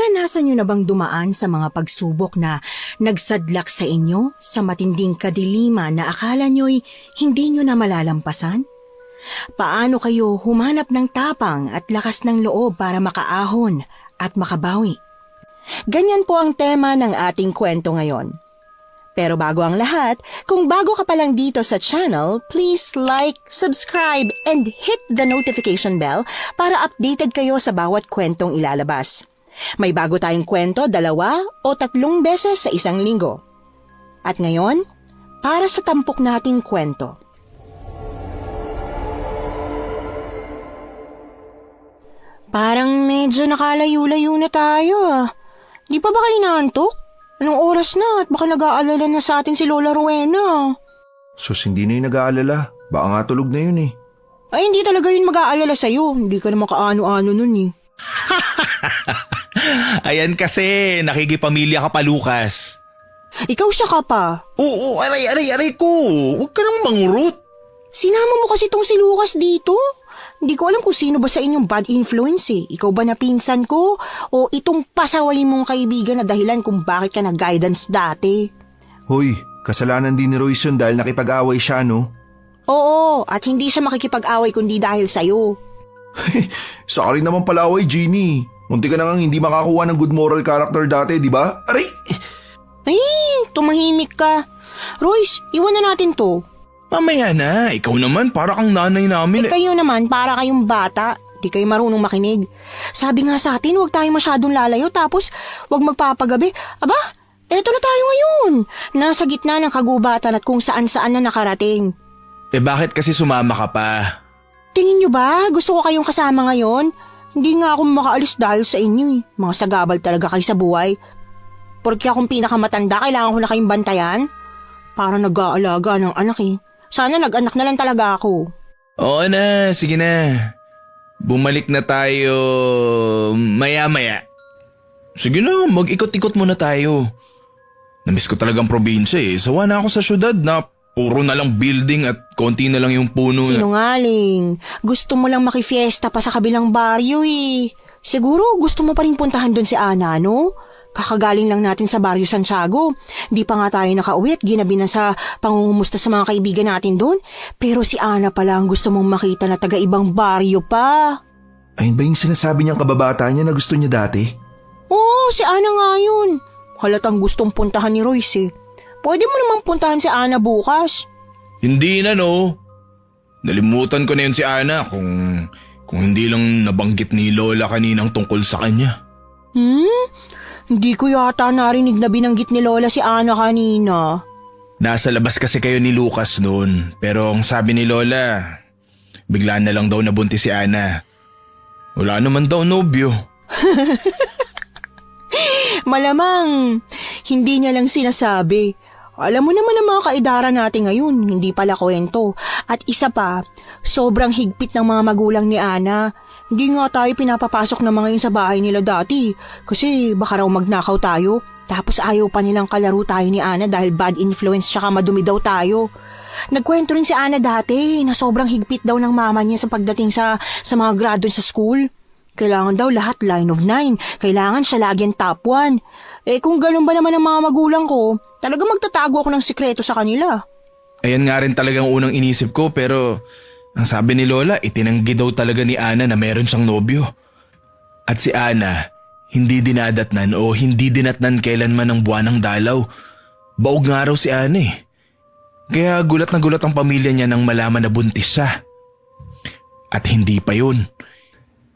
Naranasan niyo na bang dumaan sa mga pagsubok na nagsadlak sa inyo sa matinding kadiliman na akala niyo'y hindi niyo na malalampasan? Paano kayo humanap ng tapang at lakas ng loob para makaahon at makabawi? Ganyan po ang tema ng ating kwento ngayon. Pero bago ang lahat, kung bago ka pa lang dito sa channel, please like, subscribe, and hit the notification bell para updated kayo sa bawat kwentong ilalabas. May bago tayong kwento 2 o 3 beses sa isang linggo. At ngayon, para sa tampok nating kwento. Parang medyo nakalayo-layo na tayo ah. Di pa ba kayo naantok? Anong oras na at baka nag-aalala na sa atin si Lola Rowena? Sus, hindi na yung nag-aalala. Baka nga tulog na yun eh. Ay, hindi talaga yun mag-aalala sa'yo. Hindi ka na makaano-ano nun eh. Ayan kasi, nakikipamilya ka pa, Lucas. Ikaw siya ka pa. Oo, aray ko. Huwag ka nang mangurot. Sinama mo kasi tong si Lucas dito. Hindi ko alam kung sino ba sa inyong bad influence eh. Ikaw ba na pinsan ko? O itong pasaway mong kaibigan na dahilan kung bakit ka nag-guidance dati? Hoy, kasalanan din ni Royce yun dahil nakipag-away siya, no? Oo, at hindi siya makikipag-away kundi dahil sa'yo. Sa rin naman palaway, Jeannie. Munti ka na nga hindi makakuha ng good moral character dati, di ba? Aray! Ay, tumahimik ka. Royce, iwan na natin to. Mamaya na, ikaw naman para kang nanay namin. Kayo naman, para kayong bata. Di kayo marunong makinig. Sabi nga sa atin, huwag tayo masyadong lalayo tapos huwag magpapagabi. Aba, eto na tayo ngayon. Nasa gitna ng kagubatan at kung saan-saan na nakarating. Bakit kasi sumama ka pa? Tingin nyo ba? Gusto ko kayong kasama ngayon? Hindi nga ako makaalis dahil sa inyo eh. Mga sagabal talaga kayo sa buhay. Porque akong pinakamatanda, kailangan ko na kayong bantayan. Para nag-aalaga ng anak eh. Sana nag-anak na lang talaga ako. Oo na, sige na. Bumalik na tayo maya-maya. Sige na, mag-ikot-ikot muna tayo. Namiss ko talagang probinsya eh. Sawa na ako sa syudad na puro na lang building at konti na lang yung puno. Sinungaling. Gusto mo lang makifiesta pa sa kabilang baryo eh. Siguro gusto mo pa rin puntahan doon si Ana, no? Kakagaling lang natin sa Barrio Santiago. Di pa nga tayo nakauwi at ginabi na sa pangungumusta sa mga kaibigan natin doon. Pero si Ana pala ang gusto mong makita na taga-ibang baryo pa. Ayun ba yung sinasabi niyang kababata niya na gusto niya dati? Oo, si Ana nga yun. Halatang gustong puntahan ni Royce eh. Pwede mo namang puntahan si Ana bukas. Hindi na no. Nalimutan ko na yun si Ana kung hindi lang nabanggit ni Lola kaninang tungkol sa kanya. Hindi ko yata narinig na binanggit ni Lola si Ana kanina. Nasa labas kasi kayo ni Lucas noon. Pero ang sabi ni Lola, bigla na lang daw nabuntis si Ana. Wala naman daw nobyo. Malamang, hindi niya lang sinasabi. Alam mo naman ang mga kaedara natin ngayon, hindi pala kwento. At isa pa, sobrang higpit ng mga magulang ni Ana. Hindi nga tayo pinapapasok ng mga yun sa bahay nila dati. Kasi baka raw magnakaw tayo. Tapos ayaw pa nilang kalaro tayo ni Ana dahil bad influence tsaka madumi daw tayo. Nagkwento rin si Ana dati na sobrang higpit daw ng mama niya sa pagdating sa mga graduate sa school. Kailangan daw lahat line of 9. Kailangan siya lagi ang top 1. Kung ganun ba naman ang mga magulang ko, talaga magtatago ako ng sikreto sa kanila. Ayan nga rin talagang unang inisip ko pero ang sabi ni Lola, itinanggi daw talaga ni Ana na meron siyang nobyo. At si Ana, hindi dinadatnan o hindi dinatnan kailanman ng buwanang dalaw. Baog nga raw si Ana eh. Kaya gulat na gulat ang pamilya niya nang malaman na buntis siya. At hindi pa yun.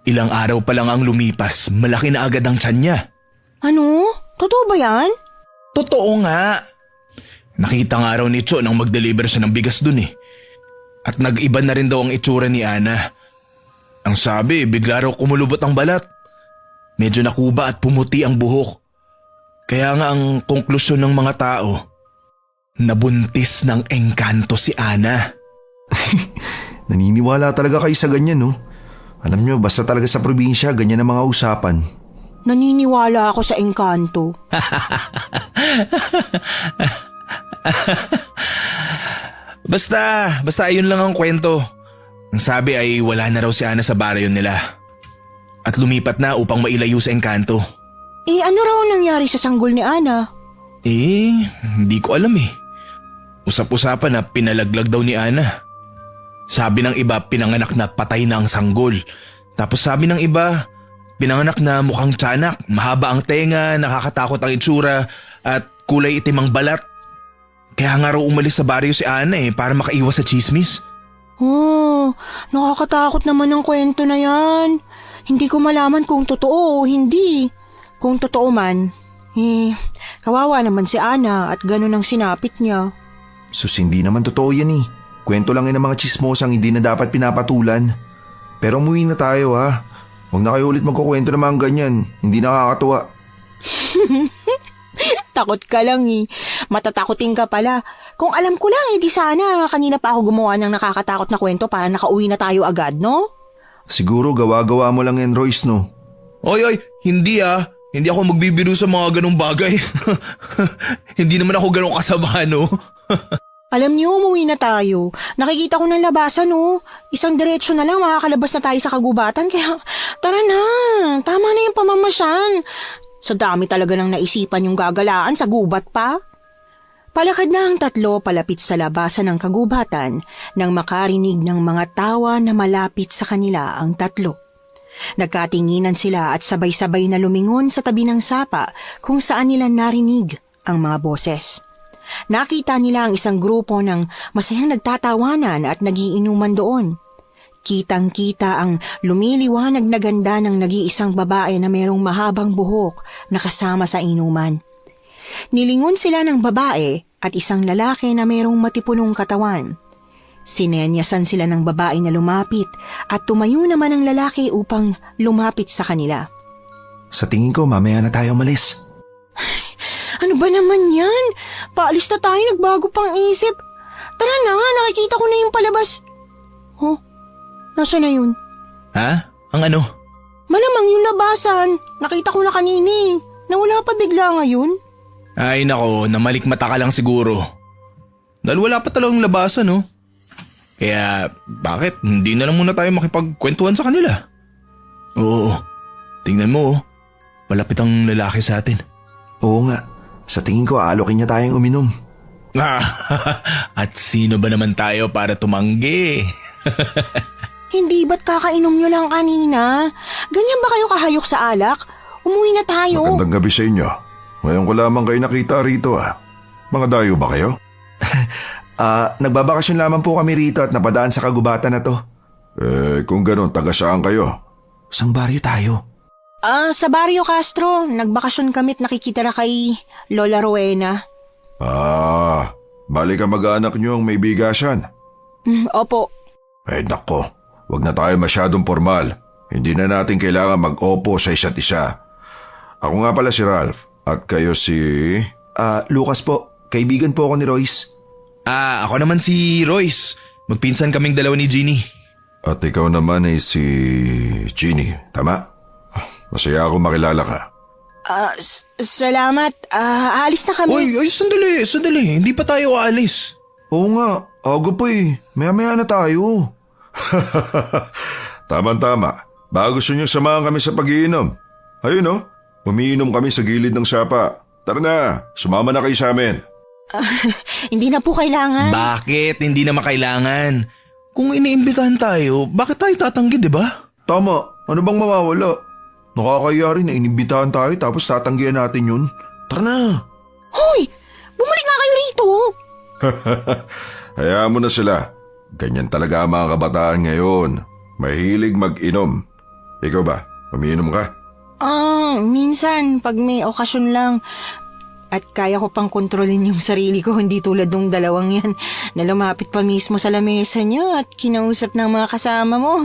Ilang araw pa lang ang lumipas, malaki na agad ang tiyan niya. Ano? Totoo ba yan? Totoo nga. Nakita nga raw ni Cho nang mag-deliver siya ng bigas dun eh. At nag-iba na rin daw ang itsura ni Ana. Ang sabi, bigla raw kumulubot ang balat. Medyo nakuba at pumuti ang buhok. Kaya nga ang konklusyon ng mga tao, nabuntis ng engkanto si Ana. Naniniwala talaga kayo sa ganyan, no? Alam nyo, basta talaga sa probinsya, ganyan ang mga usapan. Naniniwala ako sa engkanto. Basta ayun lang ang kwento. Ang sabi ay wala na raw si Ana sa baryo nila. At lumipat na upang mailayo sa engkanto. Ano raw ang nangyari sa sanggol ni Ana? Hindi ko alam eh. Usap-usapan na pinalaglag daw ni Ana. Sabi ng iba, pinanganak na patay na ang sanggol. Tapos sabi ng iba, pinanganak na mukhang tiyanak, mahaba ang tenga, nakakatakot ang itsura, at kulay itim ang balat. Kaya nga raw umalis sa baryo si Ana para makaiwas sa chismis. Oh, nakakatakot naman ang kwento na yan. Hindi ko malaman kung totoo o hindi. Kung totoo man, kawawa naman si Ana at ganun ang sinapit niya. Sus, hindi naman totoo yan eh. Kwento lang yan ng mga chismosang hindi na dapat pinapatulan. Pero umuwi na tayo ha. Huwag na kayo ulit magkukwento ng mga ganyan. Hindi nakakatuwa. Takot ka lang eh. Matatakotin ka pala. Kung alam ko lang di sana kanina pa ako gumawa ng nakakatakot na kwento para nakauwi na tayo agad, no? Siguro gawa-gawa mo lang yan, Royce, no? Oy, hindi ah. Hindi ako magbibiro sa mga ganong bagay. Hindi naman ako ganong kasama, no? Alam niyo, umuwi na tayo. Nakikita ko ng labasan, no? Isang diretsyo na lang makakalabas na tayo sa kagubatan. Kaya, tara na. Tama na yung pamamasyal. Sa dami talaga ng naisipan yung gagalaan sa gubat pa. Palakad na ang tatlo palapit sa labasan ng kagubatan nang makarinig ng mga tawa na malapit sa kanila ang tatlo. Nagkatinginan sila at sabay-sabay na lumingon sa tabi ng sapa kung saan nila narinig ang mga boses. Nakita nila ang isang grupo ng masayang nagtatawanan at nagiinuman doon. Kitang-kita ang lumiliwanag na ganda ng nag-iisang babae na mayroong mahabang buhok na kasama sa inuman. Nilingon sila ng babae at isang lalaki na mayroong matipunong katawan. Sinenyasan sila ng babae na lumapit at tumayo naman ang lalaki upang lumapit sa kanila. Sa tingin ko, mamaya na tayo umalis. Ano ba naman yan? Paalis na tayo, nagbago pang isip. Tara na, nakikita ko na yung palabas. Oh, nasa na yun? Ha? Ang ano? Malamang yung labasan. Nakita ko na kanini. Nawala pa bigla ngayon. Ay nako, namalikmata ka lang siguro. Dahil wala pa talagang labasan, no? Kaya bakit hindi na lang muna tayo makipagkwentuhan sa kanila? Oo, tingnan mo malapit ang lalaki sa atin. Oo nga, sa tingin ko aalokin niya tayong uminom. At sino ba naman tayo para tumanggi? Hindi ba't kakainom nyo lang kanina? Ganyan ba kayo kahayok sa alak? Umuwi na tayo. Magandang gabi sa inyo. Ngayon ko lamang kayo nakita rito Mga dayo ba kayo? Nagbabakasyon lamang po kami rito at napadaan sa kagubatan na to. Kung ganon, taga saan kayo? Sang baryo tayo? Sa Barrio Castro. Nagbakasyon kami at nakikitira kay Lola Rowena. Bali ka mag-anak niyo ang may bigasan. Opo. Nako, wag na tayo masyadong formal. Hindi na natin kailangan mag-opo sa isa't isa. Ako nga pala si Ralph at kayo si... Lucas po. Kaibigan po ako ni Royce. Ako naman si Royce. Magpinsan kaming dalawa ni Jeannie. At ikaw naman ay si Jeannie, tama? Masaya ako makilala ka. Salamat. Aalis na kami. Oy, sandali. Hindi pa tayo aalis. Oo nga, aga pa eh. Maya-maya na tayo. Tama-tama. Baka gusto niyo samahan kami sa pag-iinom. Ayun umiinom kami sa gilid ng sapa. Tara na, sumama na kayo sa amin. Hindi na po kailangan. Bakit? Hindi naman kailangan. Kung iniimbitahan tayo, bakit tayo tatanggi, di ba? Tama, ano bang mawawala? Nakakaya rin na inimbitahan tayo tapos tatanggihan natin yun. Tara na. Hoy! Bumalik nga kayo rito! Hayaan mo na sila. Ganyan talaga ang mga kabataan ngayon. Mahilig mag-inom. Ikaw ba? Umiinom ka? Minsan, pag may okasyon lang. At kaya ko pang kontrolin yung sarili ko, hindi tulad ng dalawang yan na lumapit pa mismo sa lamesa niya at kinausap ng mga kasama mo.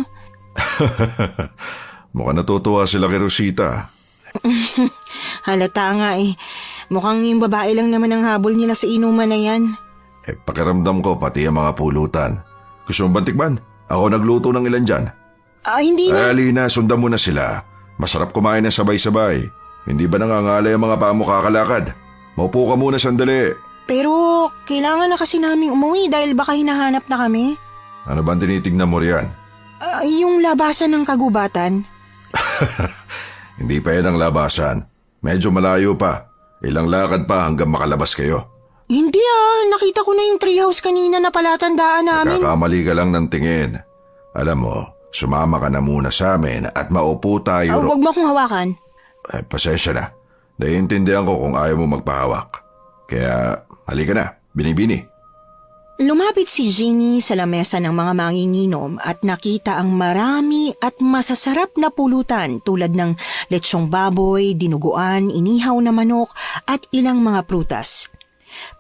Mukhang natutuwa sila kay Rosita. Halata nga eh. Mukhang yung babae lang naman ang habol nila sa inuman na yan. Pakiramdam ko pati ang mga pulutan. Gusto mong bantikman? Ako nagluto ng ilan dyan. Hindi na. Alina, sundan mo na sila. Masarap kumain ng sabay-sabay. Hindi ba nangangalay ang mga paa mo kakalakad? Maupo ka muna sandali. Pero kailangan na kasi naming umuwi dahil baka hinahanap na kami. Ano ba tinitignan mo riyan? Yung labasan ng kagubatan. Hindi pa yan ang labasan. Medyo malayo pa. Ilang lakad pa hanggang makalabas kayo. Hindi nakita ko na yung treehouse kanina na palatandaan namin. Nakakamali ka lang ng tingin. Alam mo, sumama ka na muna sa amin at maupo tayo. Huwag mo akong hawakan. Pasensya na. Naiintindihan ko kung ayaw mo magpahawak. Kaya, halika na, binibini. Lumapit si Jeannie sa lamesa ng mga manginginom at nakita ang marami at masasarap na pulutan tulad ng lechong baboy, dinuguan, inihaw na manok at ilang mga prutas.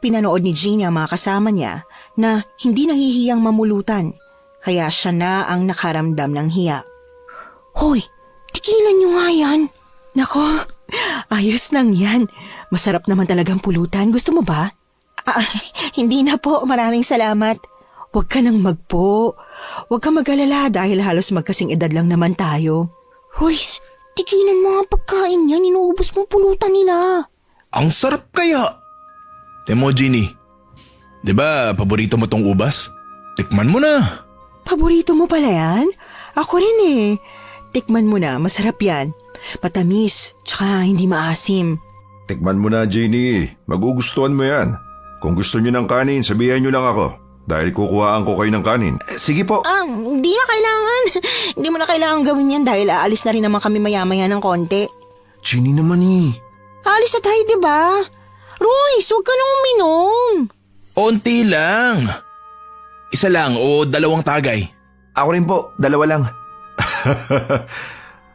Pinanood ni Jeannie ang mga kasama niya na hindi nahihiyang mamulutan, kaya siya na ang nakaramdam ng hiya. Hoy, tigilan niyo nga yan. Nako, ayos nang yan. Masarap naman talagang pulutan. Gusto mo ba? Hindi na po. Maraming salamat. Huwag ka nang magpo. Huwag ka mag-alala dahil halos magkasing edad lang naman tayo. Royce, tigilan mo ang pagkain niyan. Inuubos mo pulutan nila. Ang sarap kaya. Temo, Jeannie. Di ba paborito mo tong ubas? Tikman mo na. Paborito mo pala yan? Ako rin eh. Tikman mo na. Masarap yan. Matamis, tsaka hindi maasim. Tikman mo na, Jeannie. Magugustuhan mo yan. Kung gusto niyo ng kanin, sabihan niyo lang ako. Dahil kukuhaan ko kayo ng kanin. Sige po. Hindi na kailangan. Hindi mo na kailangan gawin yan dahil aalis na rin naman kami maya-maya ng konti. Jeannie naman eh. Aalis na tayo, diba? Royce, huwag ka nang uminom. Onti lang. Isa lang o dalawang tagay. Ako rin po, 2 lang.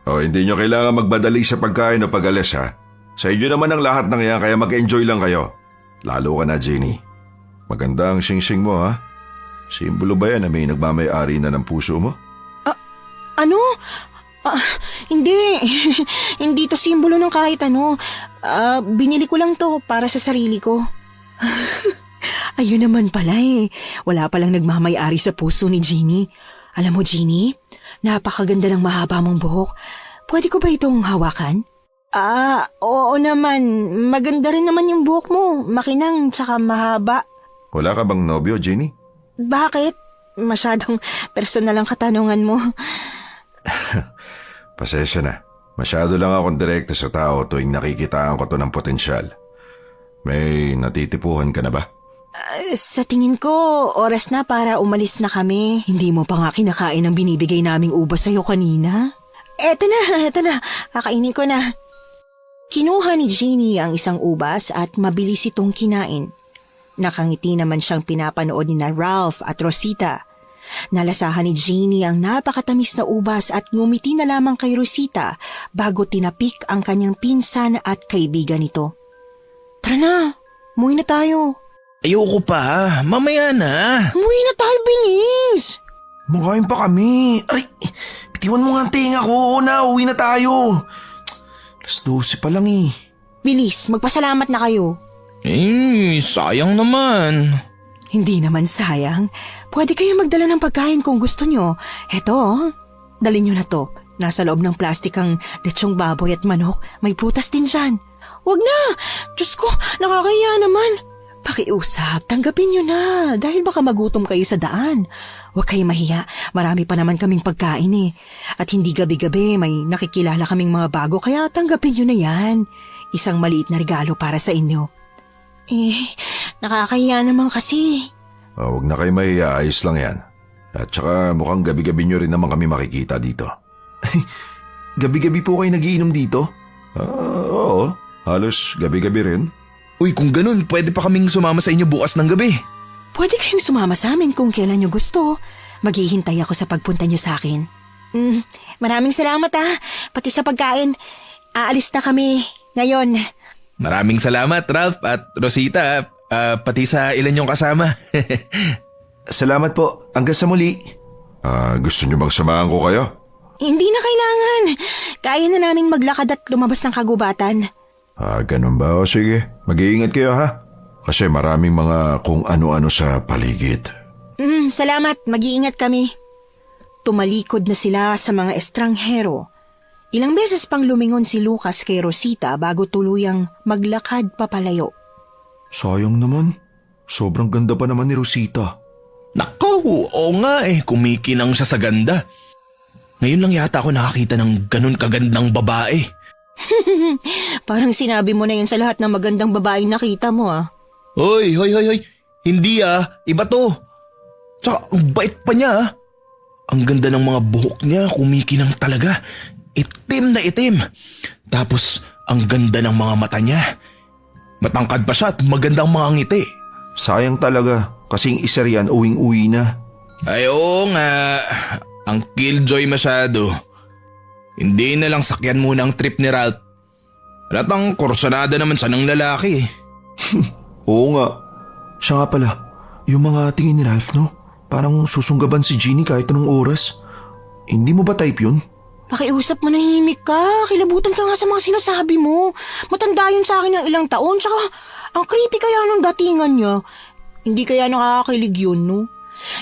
Hindi niyo kailangan magbadali sa pagkain o pag-alis ha. Sa inyo naman ang lahat ng yan kaya mag-enjoy lang kayo. Lalo ka na, Jeannie. Maganda ang sing-sing mo ha. Simbolo ba yan na may nagmamay-ari na ng puso mo? Ano? Hindi. Hindi to simbolo ng kahit ano. Binili ko lang to para sa sarili ko. Ayun naman pala eh. Wala palang nagmamay-ari sa puso ni Jeannie. Alam mo, Jeannie, napakaganda ng mahaba mong buhok. Pwede ko ba itong hawakan? Oo naman. Maganda rin naman yung buhok mo. Makinang tsaka mahaba. Wala ka bang nobyo, Jeannie? Bakit? Masyadong personal ang katanungan mo. Pasensya na. Masyado lang akong direkta sa tao tuwing nakikitaan ko to ng potensyal. May natitipuhan ka na ba? Sa tingin ko, oras na para umalis na kami. Hindi mo pa nga kinakain ang binibigay naming ubas sa'yo kanina. Eto na. Kakainin ko na. Kinuha ni Jeannie ang isang ubas at mabilis itong kinain. Nakangiti naman siyang pinapanood ni na Ralph at Rosita. Nalasahan ni Jeannie ang napakatamis na ubas at ngumiti na lamang kay Rosita bago tinapik ang kanyang pinsan at kaibigan nito. Tara na, umuwi na tayo. Ayoko pa. Mamaya na. Umuwi na tayo, bilis! Makain pa kami. Aray, bitiwan mo nga ang tinga ko. Uwi na tayo. 12 pa lang eh. Bilis, magpasalamat na kayo. Sayang naman. Hindi naman sayang. Pwede kayo magdala ng pagkain kung gusto nyo. Heto, dalhin nyo na to. Nasa loob ng plastik ang lechong baboy at manok. May prutas din dyan. Wag na! Diyos ko, nakakaya naman. Pakiusap, tanggapin nyo na. Dahil baka magutom kayo sa daan. Huwag kayo mahiya. Marami pa naman kaming pagkain eh. At hindi gabi-gabi may nakikilala kaming mga bago kaya tanggapin nyo na yan. Isang maliit na regalo para sa inyo. Nakakahiya naman kasi. Huwag na kayo mahiya, ayos lang yan. At saka mukhang gabi-gabi nyo rin naman kami makikita dito. Gabi-gabi po kayo nagiinom dito? Oo, halos gabi-gabi rin. Uy, kung ganun, pwede pa kaming sumama sa inyo bukas ng gabi. Pwede kayong sumama sa amin kung kailan nyo gusto. Maghihintay ako sa pagpunta nyo sa akin. Maraming salamat pati sa pagkain. Aalis na kami ngayon. Maraming salamat, Ralph at Rosita. Pati sa ilan yung kasama. Salamat po. Hanggang sa muli. Gusto nyo bang samahan ko kayo? Hindi na kailangan. Kaya na naming maglakad at lumabas ng kagubatan. Ganun ba? O sige, mag-iingat kayo ha. Kasi maraming mga kung ano-ano sa paligid. Salamat, mag-iingat kami. Tumalikod na sila sa mga estranghero. Ilang beses pang lumingon si Lucas kay Rosita bago tuluyang maglakad papalayo. Sayang naman. Sobrang ganda pa naman ni Rosita. Nako, oo nga kumikinang siya sa ganda. Ngayon lang yata ako nakakita ng ganun kagandang babae. Parang sinabi mo na yun sa lahat ng magandang babaeng nakita mo ah. Hoy. Hindi iba to. Tsaka ang bait pa niya Ang ganda ng mga buhok niya, kumikinang talaga. Itim na itim. Tapos ang ganda ng mga mata niya. Matangkad pa siya at magandang mga ngiti. Sayang talaga, kasing isa riyan uwing-uwi na. Ay oo nga, ang killjoy masyado. Hindi na lang sakyan muna ang trip ni Ralph. Halatang kursunada naman siya ng lalaki. Oo nga. Siya nga pala, yung mga tingin ni Ralph no? Parang susunggaban si Jeannie kahit anong oras. Hindi mo ba type yun? Pakiusap mo, nahihimik ka. Kilabutan ka nga sa mga sinasabi mo. Matanda yun sa akin ng ilang taon. Tsaka, ang creepy kaya ng datingan niya. Hindi kaya nakakakilig yun, no?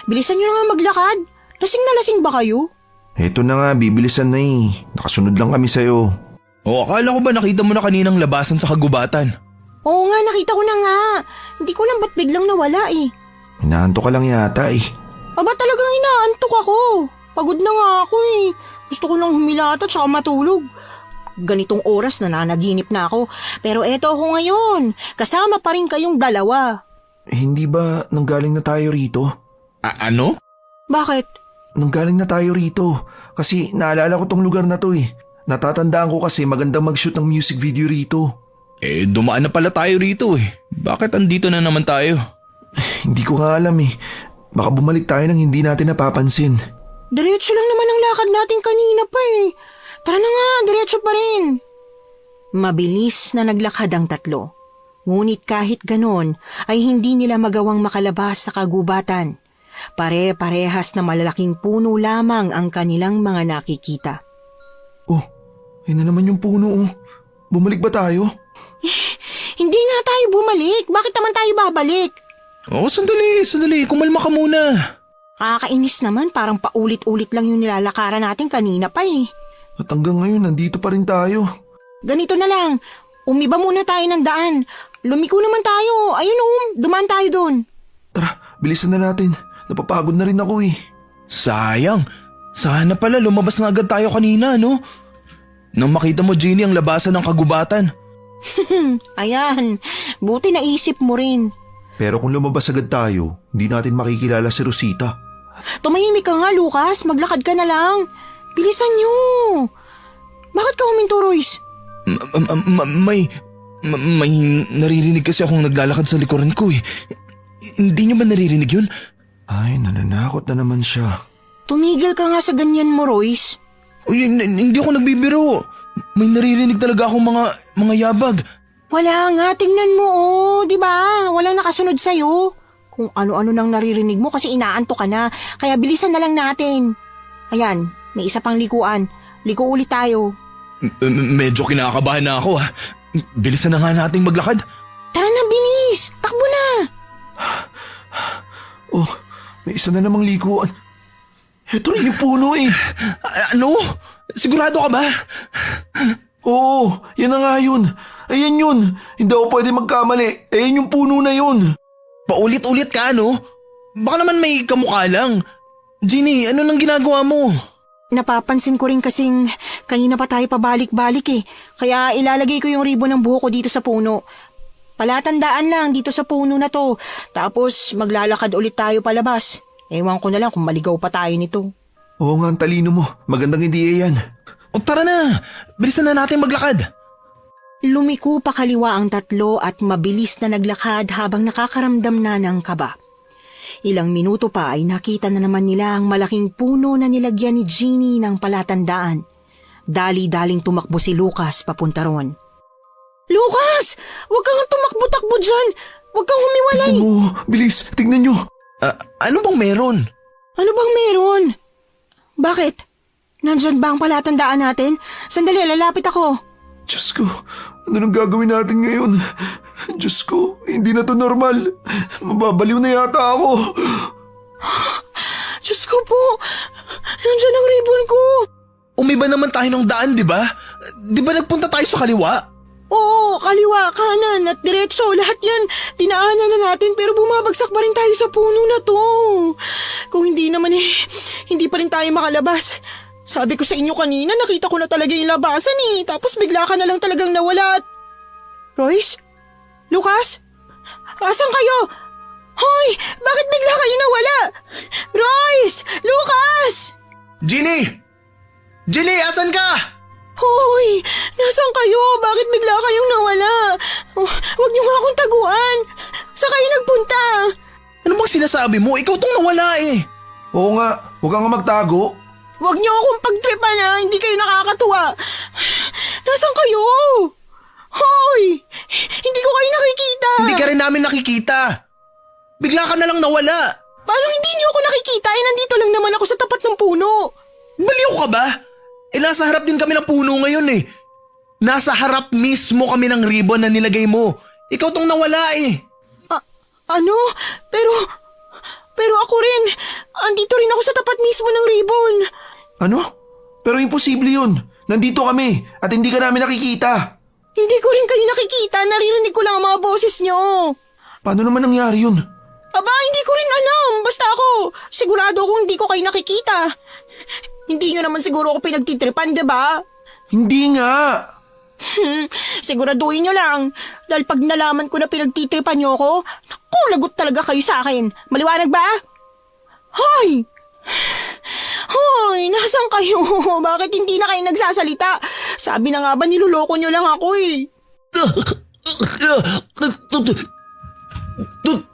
Bilisan niyo na nga maglakad. Lasing na lasing ba kayo? Eto na nga, bibilisan na eh. Nakasunod lang kami sa'yo. O akala ko ba nakita mo na kaninang labasan sa kagubatan? Oo nga, nakita ko na nga. Hindi ko lang ba't biglang nawala eh. Inaanto ka lang yata eh. Aba talagang inaantok ako. Pagod na nga ako eh. Gusto ko lang humilata tsaka matulog. Ganitong oras nananaginip na ako. Pero eto ako ngayon. Kasama pa rin kayong dalawa. Hindi ba nanggaling na tayo rito? Ano? Bakit? Nanggaling na tayo rito. Kasi naalala ko tong lugar na to eh. Natatandaan ko kasi magandang mag-shoot ng music video rito. Dumaan na pala tayo rito eh. Bakit andito na naman tayo? Hindi ko nga alam eh. Baka bumalik tayo nang hindi natin napapansin. Diretso lang naman ang lakad natin kanina pa eh. Tara na nga, diretso pa rin. Mabilis na naglakad ang tatlo. Ngunit kahit ganon ay hindi nila magawang makalabas sa kagubatan. Pare-parehas na malalaking puno lamang ang kanilang mga nakikita. Oh, yun na naman yung puno oh. Bumalik ba tayo? Hindi nga tayo bumalik. Bakit naman tayo babalik? Oh, sandali. Kumalma ka muna. Kakainis naman, parang paulit-ulit lang yung nilalakaran natin kanina pa eh. At hanggang ngayon, nandito pa rin tayo. Ganito na lang, umiba muna tayo ng daan. Lumiko naman tayo. Ayun dumaan tayo doon. Tara, bilisan na natin. Napapagod na rin ako eh. Sayang. Sana pala lumabas na agad tayo kanina, no? Nang makita mo, Jeannie, ang labasan ng kagubatan. Ayan, buti naisip mo rin. Pero kung lumabas agad tayo, hindi natin makikilala si Rosita. Tumahimik ka nga, Lucas. Maglakad ka na lang. Bilisan nyo. Bakit ka huminto, Royce? May naririnig kasi akong naglalakad sa likuran ko eh. Hindi niyo ba naririnig yun? Ay, nananakot na naman siya. Tumigil ka nga sa ganyan mo, Royce. Uy, hindi ako nagbibiro. May naririnig talaga akong mga yabag. Wala nga, tingnan mo di ba? Walang nakasunod sa'yo. Kung ano-ano nang naririnig mo kasi inaanto ka na, kaya bilisan na lang natin. Ayan, may isa pang likuan. Liko ulit tayo. Medyo kinakabahan na ako ha. Bilisan na nga nating maglakad. Tara na, bilis! Takbo na! Oh, may isa na namang likuan. Ito rin yung puno eh. Ano? Sigurado ka ba? Oo, yan na nga yun. Ayan yun. Hindi ako pwede magkamali. Ayan yung puno na yun. Paulit-ulit ka, no? Baka naman may kamukha lang. Jeannie, ano nang ginagawa mo? Napapansin ko rin kasing kanina pa tayo pabalik-balik eh. Kaya ilalagay ko yung ribbon ng buhok ko dito sa puno. Palatandaan lang dito sa puno na to. Tapos maglalakad ulit tayo palabas. Ewan ko na lang kung maligaw pa tayo nito. Oo nga, ang talino mo. Magandang ideya yan. O tara na! Bilisan na natin maglakad! Lumiko pa kaliwa ang tatlo at mabilis na naglakad habang nakakaramdam na ng kaba. Ilang minuto pa ay nakita na naman nila ang malaking puno na nilagyan ni Jeannie ng palatandaan. Dali-daling tumakbo si Lucas papunta ron. Lucas! Huwag kang tumakbo-takbo dyan! Huwag kang humiwalay! Oo, bilis, tignan nyo. Ano bang meron? Ano bang meron? Bakit? Nandyan ba ang palatandaan natin? Sandali, lalapit ako. Diyos ko, ano nang gagawin natin ngayon? Diyos ko, hindi na to normal. Mababaliw na yata ako. Diyos ko po, nandyan ang ribbon ko. Umiba naman tayo ng daan, di ba? Di ba nagpunta tayo sa kaliwa? Oo, kaliwa, kanan at diretso, lahat yan. Tinaanan na natin pero bumabagsak pa rin tayo sa puno na to. Kung hindi naman hindi pa rin tayo makalabas. Sabi ko sa inyo kanina, nakita ko na talaga yung labasan eh. Tapos bigla ka na lang talagang nawala. Royce? Lucas? Asan kayo? Hoy! Bakit bigla kayo nawala? Royce! Lucas! Ginny! Ginny, asan ka? Hoy! Nasaan kayo? Bakit bigla kayong nawala? Oh, huwag niyo nga akong taguan. Saan kayo nagpunta? Ano bang sinasabi mo? Ikaw tong nawala eh. Oo nga, huwag kang magtago. Huwag niyo akong pagtripan ha. Hindi kayo nakakatuwa. Nasaan kayo? Hoy! Hindi ko kayo nakikita. Hindi ka rin namin nakikita. Bigla ka na lang nawala. Paano hindi niyo ako nakikita? Eh, nandito lang naman ako sa tapat ng puno. Baliw ka ba? Eh nasa harap din kami ng puno ngayon eh. Nasa harap mismo kami ng ribbon na nilagay mo. Ikaw tong nawala eh. Ano? Pero ako rin. Andito rin ako sa tapat mismo ng ribbon. Ano? Pero imposible yun. Nandito kami at hindi ka namin nakikita. Hindi ko rin kayo nakikita. Naririnig ko lang ang mga boses niyo. Paano naman nangyari yun? Aba, hindi ko rin alam. Basta ako, sigurado akong hindi ko kayo nakikita. Hindi nyo naman siguro ako pinagtitripan, diba? Hindi nga. Siguraduhin nyo lang. Dahil pag nalaman ko na pinagtitripan nyo ako, naku, lagot talaga kayo sa akin. Maliwanag ba? Hoy! Hoy, nasan kayo? Bakit hindi na kayo nagsasalita? Sabi na nga ba niloloko nyo lang ako eh.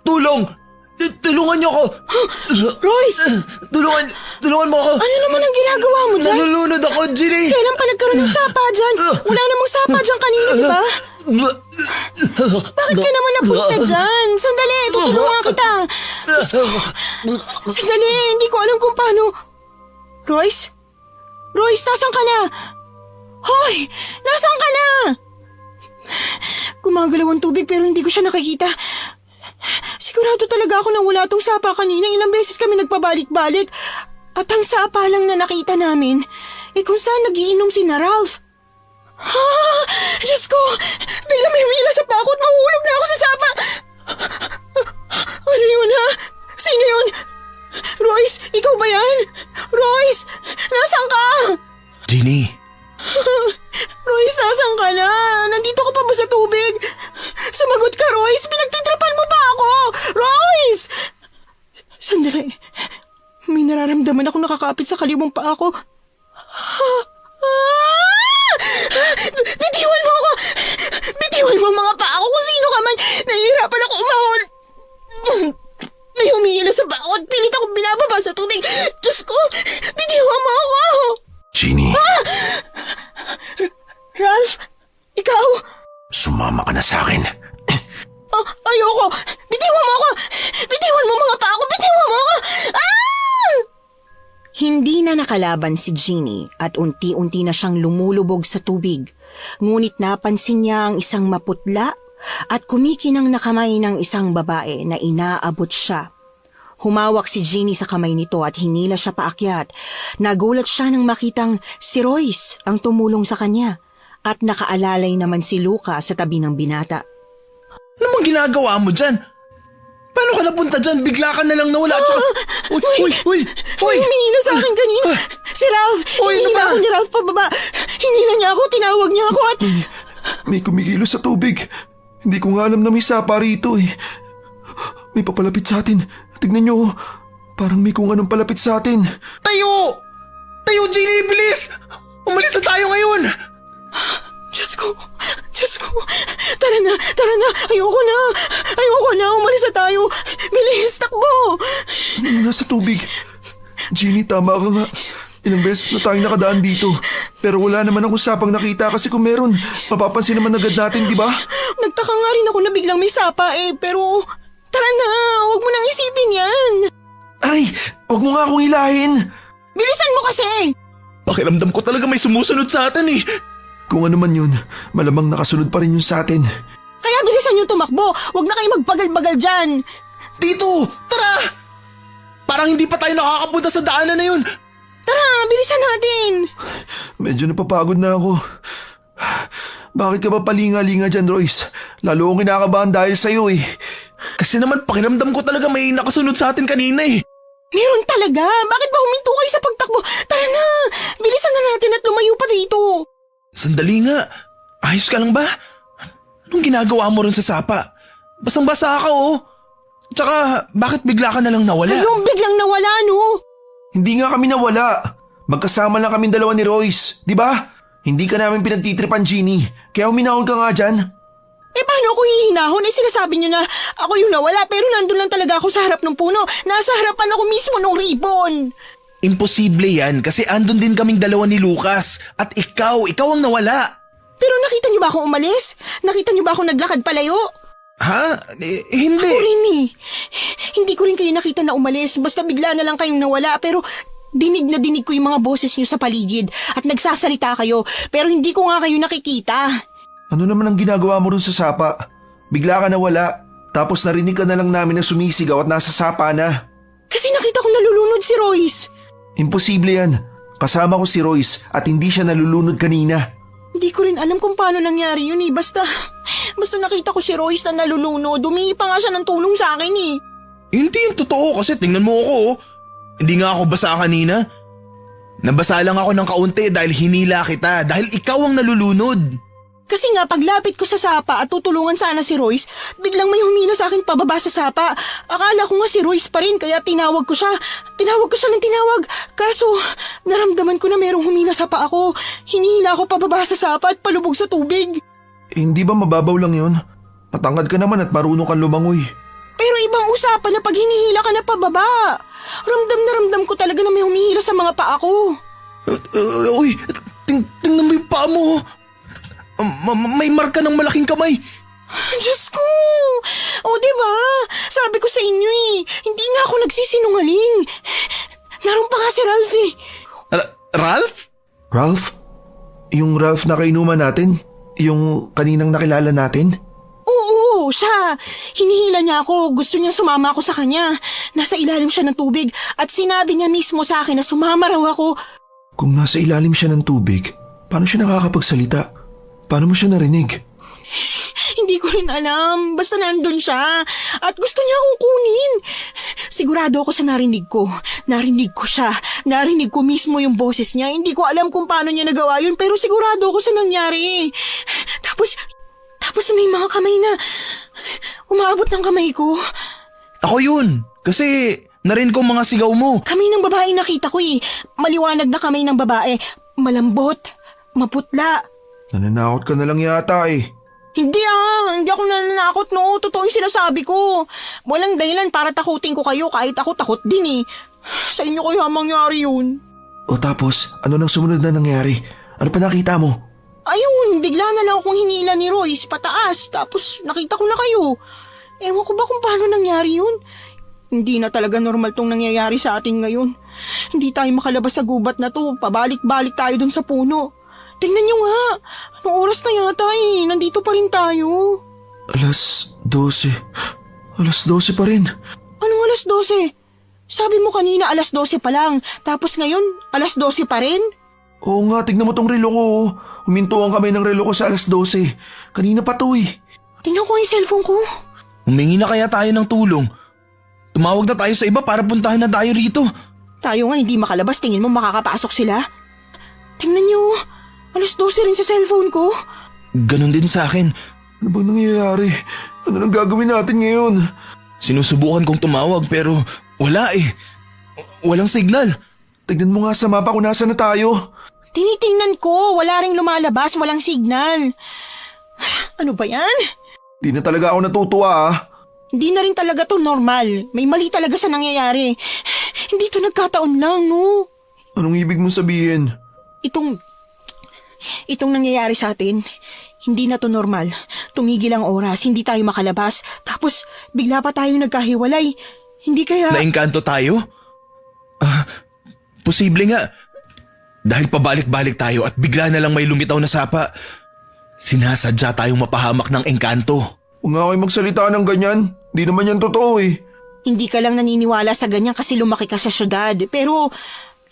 Tulong! Tulungan niyo ako! Royce! Tulungan mo ako! Ano naman ang ginagawa mo dyan? Nalulunod ako, Ginny! Kailan pa nagkaroon ng sapa dyan? Wala namang sapa dyan kanina, di ba? Bakit ka naman napunta dyan? Sandali, tutulungan kita. Sandali, hindi ko alam kung paano. Royce? Royce, nasan ka na? Hoy! Nasan ka na? Gumagalaw ang tubig pero hindi ko siya nakikita. Sigurado talaga ako na wala tong sapa kanina. Ilang beses kami nagpabalik-balik. At ang sapa lang na nakita namin, kung saan nagiinom si na Ralph. Diyos ko! Bigla may humila sa pakot. Mahulog na ako sa sapa. Ano yun ha? Sino yun? Royce, ikaw ba yan? Royce, nasaan ka? Ginny! Royce, nasaan ka na? Nandito ka pa ba sa tubig? Sumagot ka, Royce. Pinagtitripan mo pa ako. Royce! Sandali. May nararamdaman ako nakakapit sa kaliwang paa ko. Bitiwan mo ako! Bitiwan mo ang mga paa ko kung sino ka man. Nahihirapan ako umahon. May humihila sa baon. Pilit akong binababa sa tubig. Diyos ko! Bitiwan mo ako! Ginny, Ralph? Ikaw? Sumama ka na sa akin. Ayoko! Bitiwan mo ako! Bitiwan mo mga paa ko! Bitiwan mo ako! Ah! Hindi na nakalaban si Ginny at unti-unti na siyang lumulubog sa tubig. Ngunit napansin niya ang isang maputla at kumikinang na kamay ng isang babae na inaabot siya. Humawak si Ginny sa kamay nito at hinila siya paakyat. Nagulat siya nang makitang si Royce ang tumulong sa kanya at nakaalalay naman si Luca sa tabi ng binata. Ano bang ginagawa mo dyan? Paano ka napunta dyan? Bigla ka na lang nawala. Uy! Humihila sa akin kanina. Si Ralph! Hinila ako ni Ralph pababa. Hinila niya ako, tinawag niya ako at... May kumikilos sa tubig. Hindi ko nga alam na may sapa rito eh. May papalapit sa atin. Tignan nyo, parang may kung anong palapit sa atin. Tayo! Tayo, Ginny, bilis! Umalis na tayo ngayon! Diyos ko! Tara na! Ayoko na! Umalis na tayo! Bilis, takbo! Ano yung nasa tubig? Ginny, tama ka nga. Ilang beses na tayong nakadaan dito. Pero wala naman akong sapang nakita kasi kung meron, mapapansin naman agad natin, di ba? Nagtaka nga rin ako na biglang may sapa pero... Tara na! Huwag mo nang isipin yan! Aray! Huwag mo nga akong hilahin! Bilisan mo kasi! Pakiramdam ko talaga may sumusunod sa atin eh. Kung ano man yun, malamang nakasunod pa rin yun sa atin. Kaya bilisan yung tumakbo! Huwag na kayo magbagal-bagal dyan! Dito! Tara! Parang hindi pa tayo nakakapunta sa daanan na yun. Tara! Bilisan natin! Medyo napapagod na ako. Bakit ka ba palinga-linga dyan, Royce? Lalo akong kinakabahan dahil sa'yo eh. Kasi naman pakiramdam ko talaga may nakasunod sa atin kanina eh. Meron talaga. Bakit ba huminto kayo sa pagtakbo? Tara na! Bilisan na natin at lumayo pa rito. Sandali nga. Ayos ka lang ba? Anong ginagawa mo ron sa sapa? Basang-basa ka oh. Tsaka, bakit bigla ka na lang nawala? Kayong biglang nawala, no? Hindi nga kami nawala. Magkasama lang kami dalawa ni Royce, di ba? Hindi ka namin pinagtitripan, Jeannie. Kaya huminahon ka nga dyan. Eh paano ako hihinahon? Eh sinasabi niyo na ako yung nawala pero nandun lang talaga ako sa harap ng puno. Nasa harapan ako mismo ng ribbon. Imposible yan kasi andun din kaming dalawa ni Lucas. At ikaw ang nawala. Pero nakita niyo ba ako umalis? Nakita niyo ba ako naglakad palayo? Ha? Hindi. Ako rin eh. Hindi ko rin kayo nakita na umalis. Basta bigla na lang kayong nawala pero dinig na dinig ko yung mga boses niyo sa paligid at nagsasalita kayo pero hindi ko nga kayo nakikita. Ano naman ang ginagawa mo ron sa sapa? Bigla ka nawala. Tapos narinig ka na lang namin na sumisigaw at nasa sapa na. Kasi nakita ko nalulunod si Royce. Imposible yan. Kasama ko si Royce at hindi siya nalulunod kanina. Hindi ko rin alam kung paano nangyari yun eh. Basta nakita ko si Royce na nalulunod. Dumingi pa nga siya ng tulong sa akin eh. Hindi yung totoo kasi tingnan mo ako oh. Hindi nga ako basa kanina. Nabasa lang ako ng kaunti dahil hinila kita. Dahil ikaw ang nalulunod. Kasi nga paglapit ko sa sapa at tutulungan sana si Royce, biglang may humila sa akin pababa sa sapa. Akala ko nga si Royce pa rin kaya tinawag ko siya. Tinawag ko siya ng tinawag. Kaso naramdaman ko na merong humila sa paa ko. Hinihila ako pababa sa sapa at palubog sa tubig. Hindi ba mababaw lang yun? Matangkad ka naman at marunong kang lumangoy. Pero ibang usapan na pag hinihila ka na pababa. Ramdam na ramdam ko talaga na may humihila sa mga paa ko. Uy, tingnan mo yung paa mo. May marka ng malaking kamay. Diyos ko! O diba? Sabi ko sa inyo eh, hindi nga ako nagsisinungaling. Naroon pa nga si Ralph eh. Ralph? Ralph? Yung Ralph na kainuman natin? Yung kaninang nakilala natin? Oo, siya. Hinihila niya ako. Gusto niya sumama ako sa kanya. Nasa ilalim siya ng tubig at sinabi niya mismo sa akin na sumama raw ako. Kung nasa ilalim siya ng tubig, paano siya nakakapagsalita? Paano mo siya narinig? Hindi ko rin alam. Basta nandun siya. At gusto niya akong kunin. Sigurado ako sa narinig ko. Narinig ko siya. Narinig ko mismo yung boses niya. Hindi ko alam kung paano niya nagawa yun pero sigurado ako sa nangyari. Tapos may mga kamay na umaabot ng kamay ko. Ako yun. Kasi narinig ko mga sigaw mo. Kamay ng babae nakita ko eh. Maliwanag na kamay ng babae. Malambot. Maputla. Nananakot ka na lang yata eh. Hindi ako nananakot no. Totoo yung sinasabi ko. Walang dahilan para takutin ko kayo kahit ako takot din eh. Sa inyo kaya mangyari yun. O tapos, ano nang sumunod na nangyari? Ano pa nakita mo? Ayun, bigla na lang akong hinila ni Royce pataas. Tapos nakita ko na kayo. Ewan ko ba kung paano nangyari yun? Hindi na talaga normal tong nangyayari sa atin ngayon. Hindi tayo makalabas sa gubat na to. Pabalik-balik tayo dun sa puno. Tingnan nyo nga. Anong oras na yata eh? Nandito pa rin tayo. Alas 12. Alas 12 pa rin. Anong alas 12? Sabi mo kanina alas 12 pa lang. Tapos ngayon, alas 12 pa rin? Oo nga, tignan mo tong relo ko. Humintuan kami ng relo ko sa alas 12. Kanina pa to eh. Tingnan ko yung cellphone ko. Humingi na kaya tayo ng tulong. Tumawag na tayo sa iba para puntahan na tayo rito. Tayo nga hindi makalabas. Tingin mo makakapasok sila? Tingnan nyo. Alas 12 rin sa cellphone ko. Ganon din sa akin. Ano bang nangyayari? Ano nang gagawin natin ngayon? Sinusubukan kong tumawag pero wala eh. Walang signal. Tignan mo nga sa mapa kung nasa na tayo. Tinitingnan ko. Wala ring lumalabas. Walang signal. Ano ba yan? Di na talaga ako natutuwa ah. Hindi na rin talaga to normal. May mali talaga sa nangyayari. Hindi to nagkataon lang, no? Anong ibig mong sabihin? Itong nangyayari sa atin, hindi na to normal. Tumigil ang oras, hindi tayo makalabas. Tapos, bigla pa tayong nagkahiwalay. Hindi kaya... Naengkanto tayo? Posible nga. Dahil pabalik-balik tayo at bigla na lang may lumitaw na sapa. Sinasadya tayong mapahamak ng engkanto. Huwag nga kayo magsalita ng ganyan. Di naman yan totoo eh. Hindi ka lang naniniwala sa ganyan kasi lumaki ka sa syudad. Pero,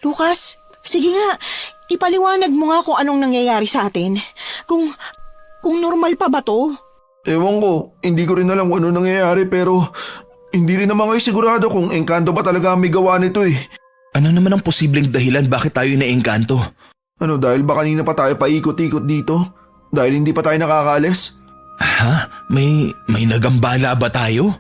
Lucas, sige nga, ipaliwanag mo nga kung anong nangyayari sa atin. Kung normal pa ba to? Ewan ko, hindi ko rin alam kung ano nangyayari pero Hindi rin naman kayo sigurado kung engkanto ba talaga ang may gawa nito eh. Ano naman ang posibleng dahilan bakit tayo naengkanto? Ano, dahil ba kanina pa tayo paikot-ikot dito? Dahil hindi pa tayo nakakaalis? Ha? May nagambala ba tayo?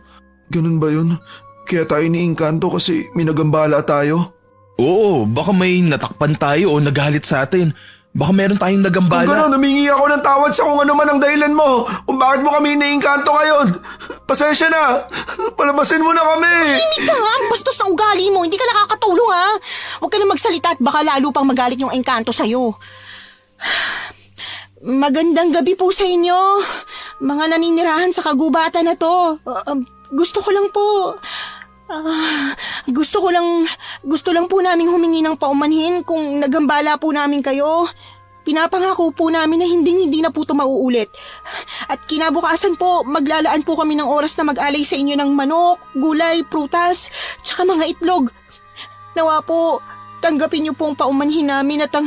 Ganun ba yun? Kaya tayo ni-engkanto kasi minagambala tayo? Oo, baka may natakpan tayo o nagalit sa atin. Baka meron tayong Kung nagambala. gano'n, humingi ako ng tawad sa kung ano man ang dahilan mo. Kung bakit mo kami ni-engkanto ngayon. Pasensya na. Palabasin mo na kami. Hindi ka nga, ang bastos na ugali mo. Hindi ka nakakatulong ha. Huwag ka na magsalita at baka lalo pang magalit yung engkanto sa'yo. Magandang gabi po sa inyo. Mga naninirahan sa kagubatan na to. Gusto ko lang po. Gusto lang po naming humingi ng paumanhin kung nagambala po namin kayo. Pinapangako po namin na hindi na po ito mauulit. At kinabukasan po, maglalaan po kami ng oras na mag-alay sa inyo ng manok, gulay, prutas, tsaka mga itlog. Nawa po, tanggapin niyo po ang paumanhin namin at ang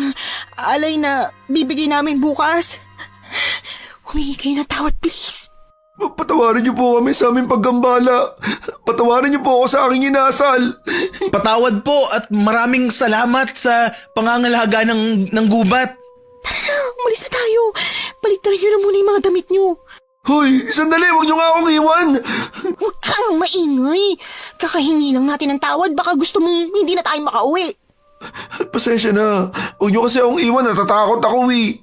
alay na bibigay namin bukas. Humingi kayo ng tawad, please. Patawarin niyo po kami sa aming paggambala. Patawarin niyo po ako sa aking inasal. Patawad po at maraming salamat sa pangangalaga ng gubat. Umalis na tayo. Baliktarin niyo na muna yung mga damit niyo. Hoy, sandali, huwag niyo nga akong iwan. Huwag kang maingay. Kakahingi lang natin ng tawad. Baka gusto mong hindi na tayo makauwi. Pasensya na. Huwag niyo kasi akong iwan, natatakot ako eh.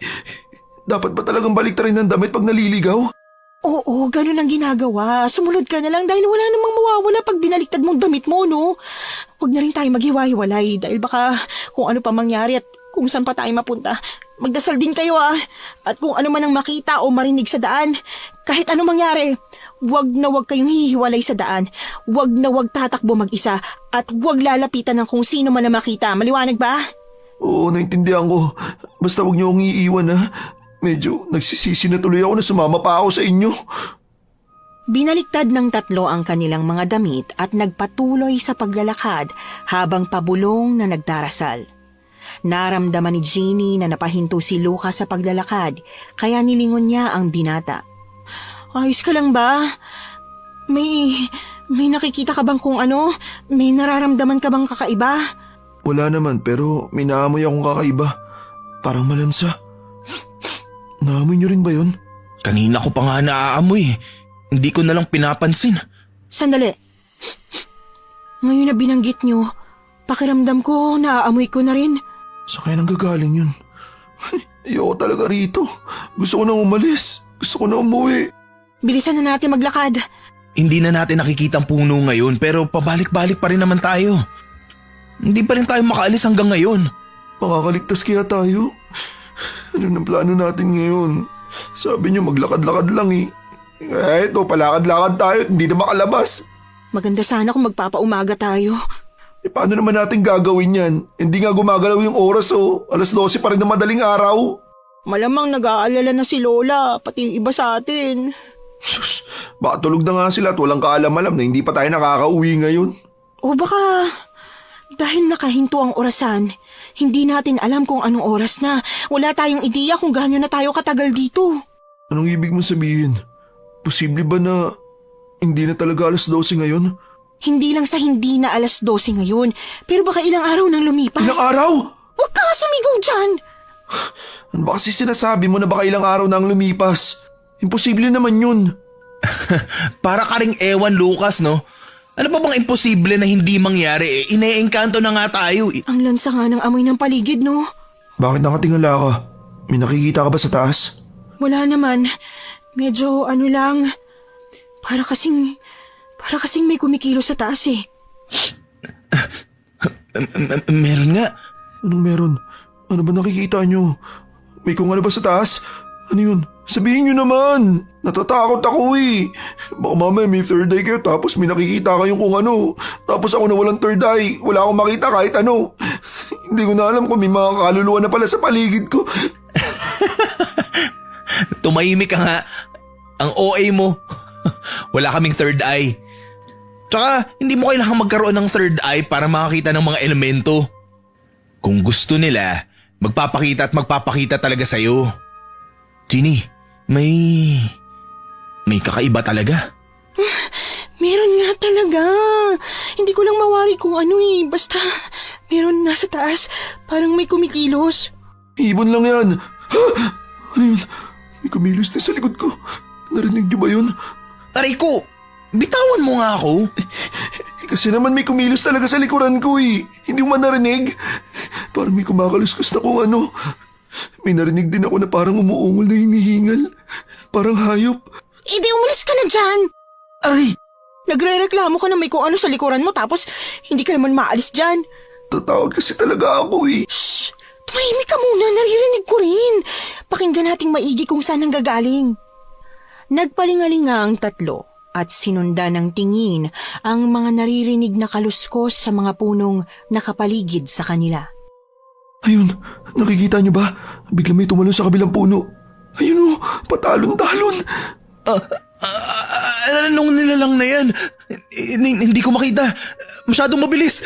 Dapat ba talagang baliktarin ng damit pag naliligaw? Oo, ganun ang ginagawa. Sumunod ka na lang dahil wala namang mawawala pag binaliktad mong damit mo, no? Huwag na rin tayo maghiwa-hiwalay dahil baka kung ano pa mangyari at kung saan pa tayo mapunta. Magdasal din kayo At kung ano man ang makita o marinig sa daan, kahit ano mangyari, wag na wag kayong hihiwalay sa daan. Wag na wag tatakbo mag-isa at wag lalapitan ng kung sino man na makita. Maliwanag ba? Oo, naintindihan ko. Basta huwag niyo akong iiwan ha. Medyo nagsisisi na tuloy ako na sumama pa ako sa inyo. Binaliktad ng tatlo ang kanilang mga damit at nagpatuloy sa paglalakad habang pabulong na nagdarasal. Naramdaman ni Jeannie na napahinto si Lucas sa paglalakad kaya nilingon niya ang binata. Ayos ka lang ba? May nakikita ka bang kung ano? May nararamdaman ka bang kakaiba? Wala naman pero may naamoy akong kakaiba. Parang malansa. Naamoy niyo rin ba yun? Kanina ko pa nga naaamoy. Hindi ko na lang pinapansin. Sandali. Ngayon na binanggit niyo, pakiramdam ko naaamoy ko na rin. Sa kaya nang gagaling yun? Ayoko talaga rito. Gusto ko na umalis. Gusto ko na umuwi. Bilisan na natin maglakad. Hindi na natin nakikita ang puno ngayon pero pabalik-balik pa rin naman tayo. Hindi pa rin tayo makaalis hanggang ngayon. Makakaligtas kaya tayo? Ano nang plano natin ngayon? Sabi niyo maglakad-lakad lang eh. Ito, palakad-lakad tayo at hindi na makalabas. Maganda sana kung magpapaumaga tayo. Paano naman natin gagawin yan? Hindi nga gumagalaw yung oras oh. 12:00 pa rin ng madaling araw. Malamang nag-aalala na si Lola, pati yung iba sa atin. Sus, baka tulog na nga sila at walang kaalam-alam na hindi pa tayo nakakauwi ngayon. O baka dahil nakahinto ang orasan, hindi natin alam kung anong oras na. Wala tayong ideya kung gaano na tayo katagal dito. Anong ibig mo sabihin? Posible ba na hindi na talaga 12:00 ngayon? Hindi lang sa hindi na 12:00 ngayon, pero baka ilang araw nang lumipas. Ilang araw? Huwag ka sumigaw dyan! Ano ba kasi sinasabi mo na baka ilang araw na ang lumipas? Imposible naman yun. Para ka ring ewan, Lucas, no? Ano pa bang imposible na hindi mangyari? Ine-engkanto na nga tayo. Ang lansa nga ng amoy ng paligid, no? Bakit nakatingala ka? May nakikita ka ba sa taas? Wala naman. Medyo ano lang. Para kasing may kumikilo sa taas eh. Meron nga. Anong meron? Ano ba nakikita nyo? May kung ano ba sa taas? Ano yun? Sabihin nyo naman! Natatakot ako eh! Baka mamaya may third eye kayo tapos may nakikita kayong kung ano. Tapos ako na walang third eye. Wala akong makita kahit ano. Hindi ko na alam kung may mga kaluluwa na pala sa paligid ko. Tumahimik ka nga. Ang OA mo. Wala kaming third eye. Tsaka, hindi mo kailangang magkaroon ng third eye para makakita ng mga elemento. Kung gusto nila, magpapakita at magpapakita talaga sa'yo. Jeannie, may kakaiba talaga. Meron nga talaga. Hindi ko lang mawari kung ano eh. Basta, meron nasa taas. Parang may kumikilos. Ibon lang yan. Ha? Ano yun? May kumilos na sa likod ko. Narinig niyo ba yun? Aray ko, bitawan mo nga ako. Kasi naman may kumilos talaga sa likuran ko eh. Hindi mo man narinig? Parang may kumakaluskus na kung ano. May narinig din ako na parang umuungol na hinihingal. Parang hayop. Di umalis ka na dyan. Aray! Nagre-reklamo ka na may kung ano sa likuran mo tapos hindi ka naman maalis dyan. Tatawag kasi talaga ako eh. Shh! Tumahimik ka muna, naririnig ko rin. Pakinggan nating maigi kung saan ang gagaling. Nagpalingalinga ang tatlo at sinundan ng tingin ang mga naririnig na kaluskos sa mga punong nakapaligid sa kanila. Ayun, nakikita niyo ba? Bigla may tumalon sa kabilang puno. Ayun oh, patalon-talon. Anong nilalang na yan? Hindi ko makita. Masyadong mabilis.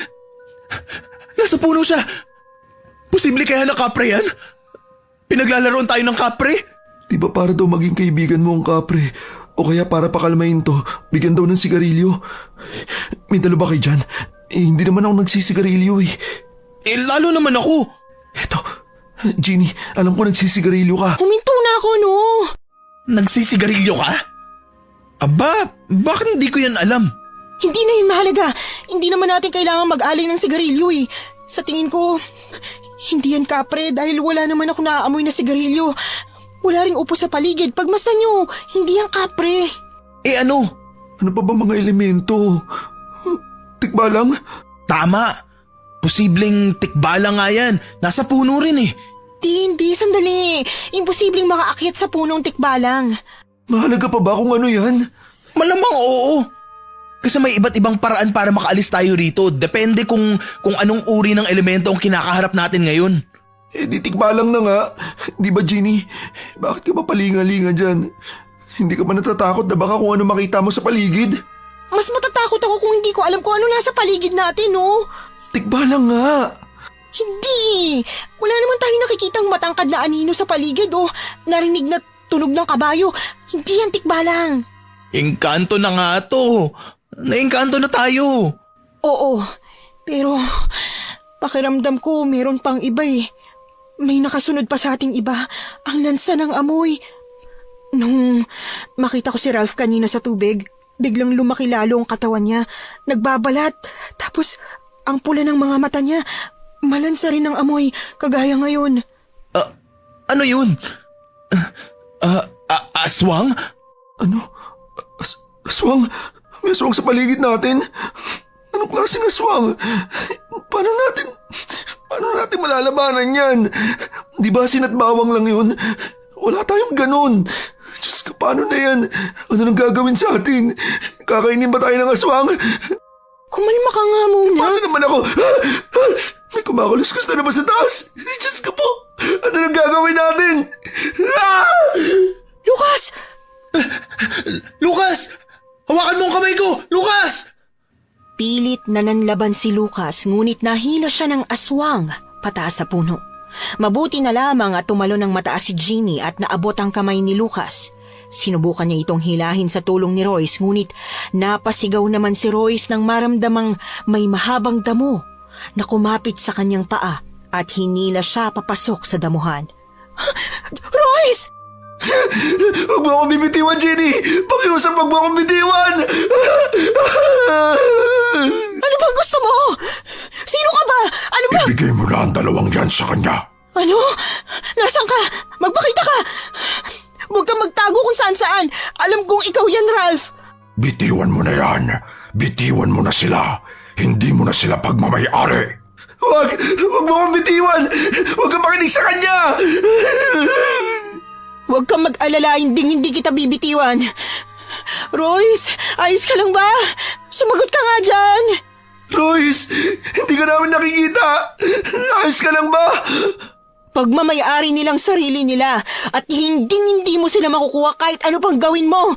Nasa puno siya. Posible kaya na kapre yan? Pinaglalaroan tayo ng kapre? Di ba para daw maging kaibigan mo ang kapre? O kaya para pakalmahin to, bigyan daw ng sigarilyo. May dala ba kayo dyan? Hindi naman ako nagsisigarilyo eh. Lalo naman ako. Eto, Jeannie, alam ko nagsisigarilyo ka. Huminto na ako, no? Nagsisigarilyo ka? Aba, bakit hindi ko yan alam? Hindi na yun mahalaga. Hindi naman natin kailangan mag-alay ng sigarilyo eh. Sa tingin ko, hindi yan kapre dahil wala naman ako naaamoy na sigarilyo. Wala ring upo sa paligid. Pagmasdan nyo, hindi yan kapre. Ano? Ano pa ba mga elemento? Tikba lang? Tama. Posibleng tikbala nga yan. Nasa puno rin eh. Hindi, sandali. Imposibleng makaakyat sa punong tikbalang. Mahalaga pa ba kung ano yan? Malamang oo. Kasi may iba't ibang paraan para makaalis tayo rito. Depende kung anong uri ng elemento ang kinakaharap natin ngayon. Di tikba lang na nga. Di ba, Jeannie? Bakit ka ba palinga-linga dyan? Hindi ka ba natatakot na baka kung ano makita mo sa paligid? Mas matatakot ako kung hindi ko alam kung ano nasa paligid natin, no? Tikba lang nga. Hindi. Wala naman tayong nakikitang matangkad na anino sa paligid o narinig na tunog ng kabayo. Hindi yan tikbalang. Engkanto na nga to. Naengkanto na tayo. Oo, pero pakiramdam ko meron pang iba eh. May nakasunod pa sa ating iba. Ang lansa ng amoy. Nung makita ko si Ralph kanina sa tubig, biglang lumaki lalo ang katawan niya. Nagbabalat. Tapos ang pula ng mga mata niya. Malansa rin ang amoy, kagaya ngayon. Ano yun? Aswang? Ano? Aswang? May aswang sa paligid natin? Anong klaseng aswang? Paano natin malalabanan yan? Di ba sinatbawang lang yun? Wala tayong ganun. Diyos ko, paano na yan? Ano nang gagawin sa atin? Kakainin ba tayo ng aswang? Kumalma ka nga muna. Paano naman ako? May kumakaluskus na naman sa taas. Diyos ko po. Ano nang gagawin natin? Lucas! Lucas! Hawakan mo ang kamay ko! Lucas! Pilit na nanlaban si Lucas ngunit nahila siya ng aswang pataas sa puno. Mabuti na lamang at tumalo ng mataas si Jeannie at naabot ang kamay ni Lucas. Sinubukan niya itong hilahin sa tulong ni Royce ngunit napasigaw naman si Royce nang maramdamang may mahabang damo na kumapit sa kanyang paa at hinila siya papasok sa damuhan. Royce! Huwag mo akong bibitiwan, Jenny! Pakiusap, huwag mo akong bitiwan! Ano ba gusto mo? Sino ka ba? Ano ba? Ibigay mo na ang dalawang yan sa kanya. Ano? Nasaan ka? Magpakita ka! Huwag kang magtago kung saan-saan. Alam kong ikaw yan, Ralph. Bitiwan mo na yan. Bitiwan mo na sila. Hindi mo na sila pagmamayari. Huwag mo akong bitiwan! Huwag kang makinig sa kanya! Huwag kang mag-alala, hindi kita bibitiwan. Royce, ayos ka lang ba? Sumagot ka nga dyan. Royce, hindi ka namin nakikita. Ayos ka lang ba? Pagmamayari nilang sarili nila at hindi mo sila makukuha kahit ano pang gawin mo.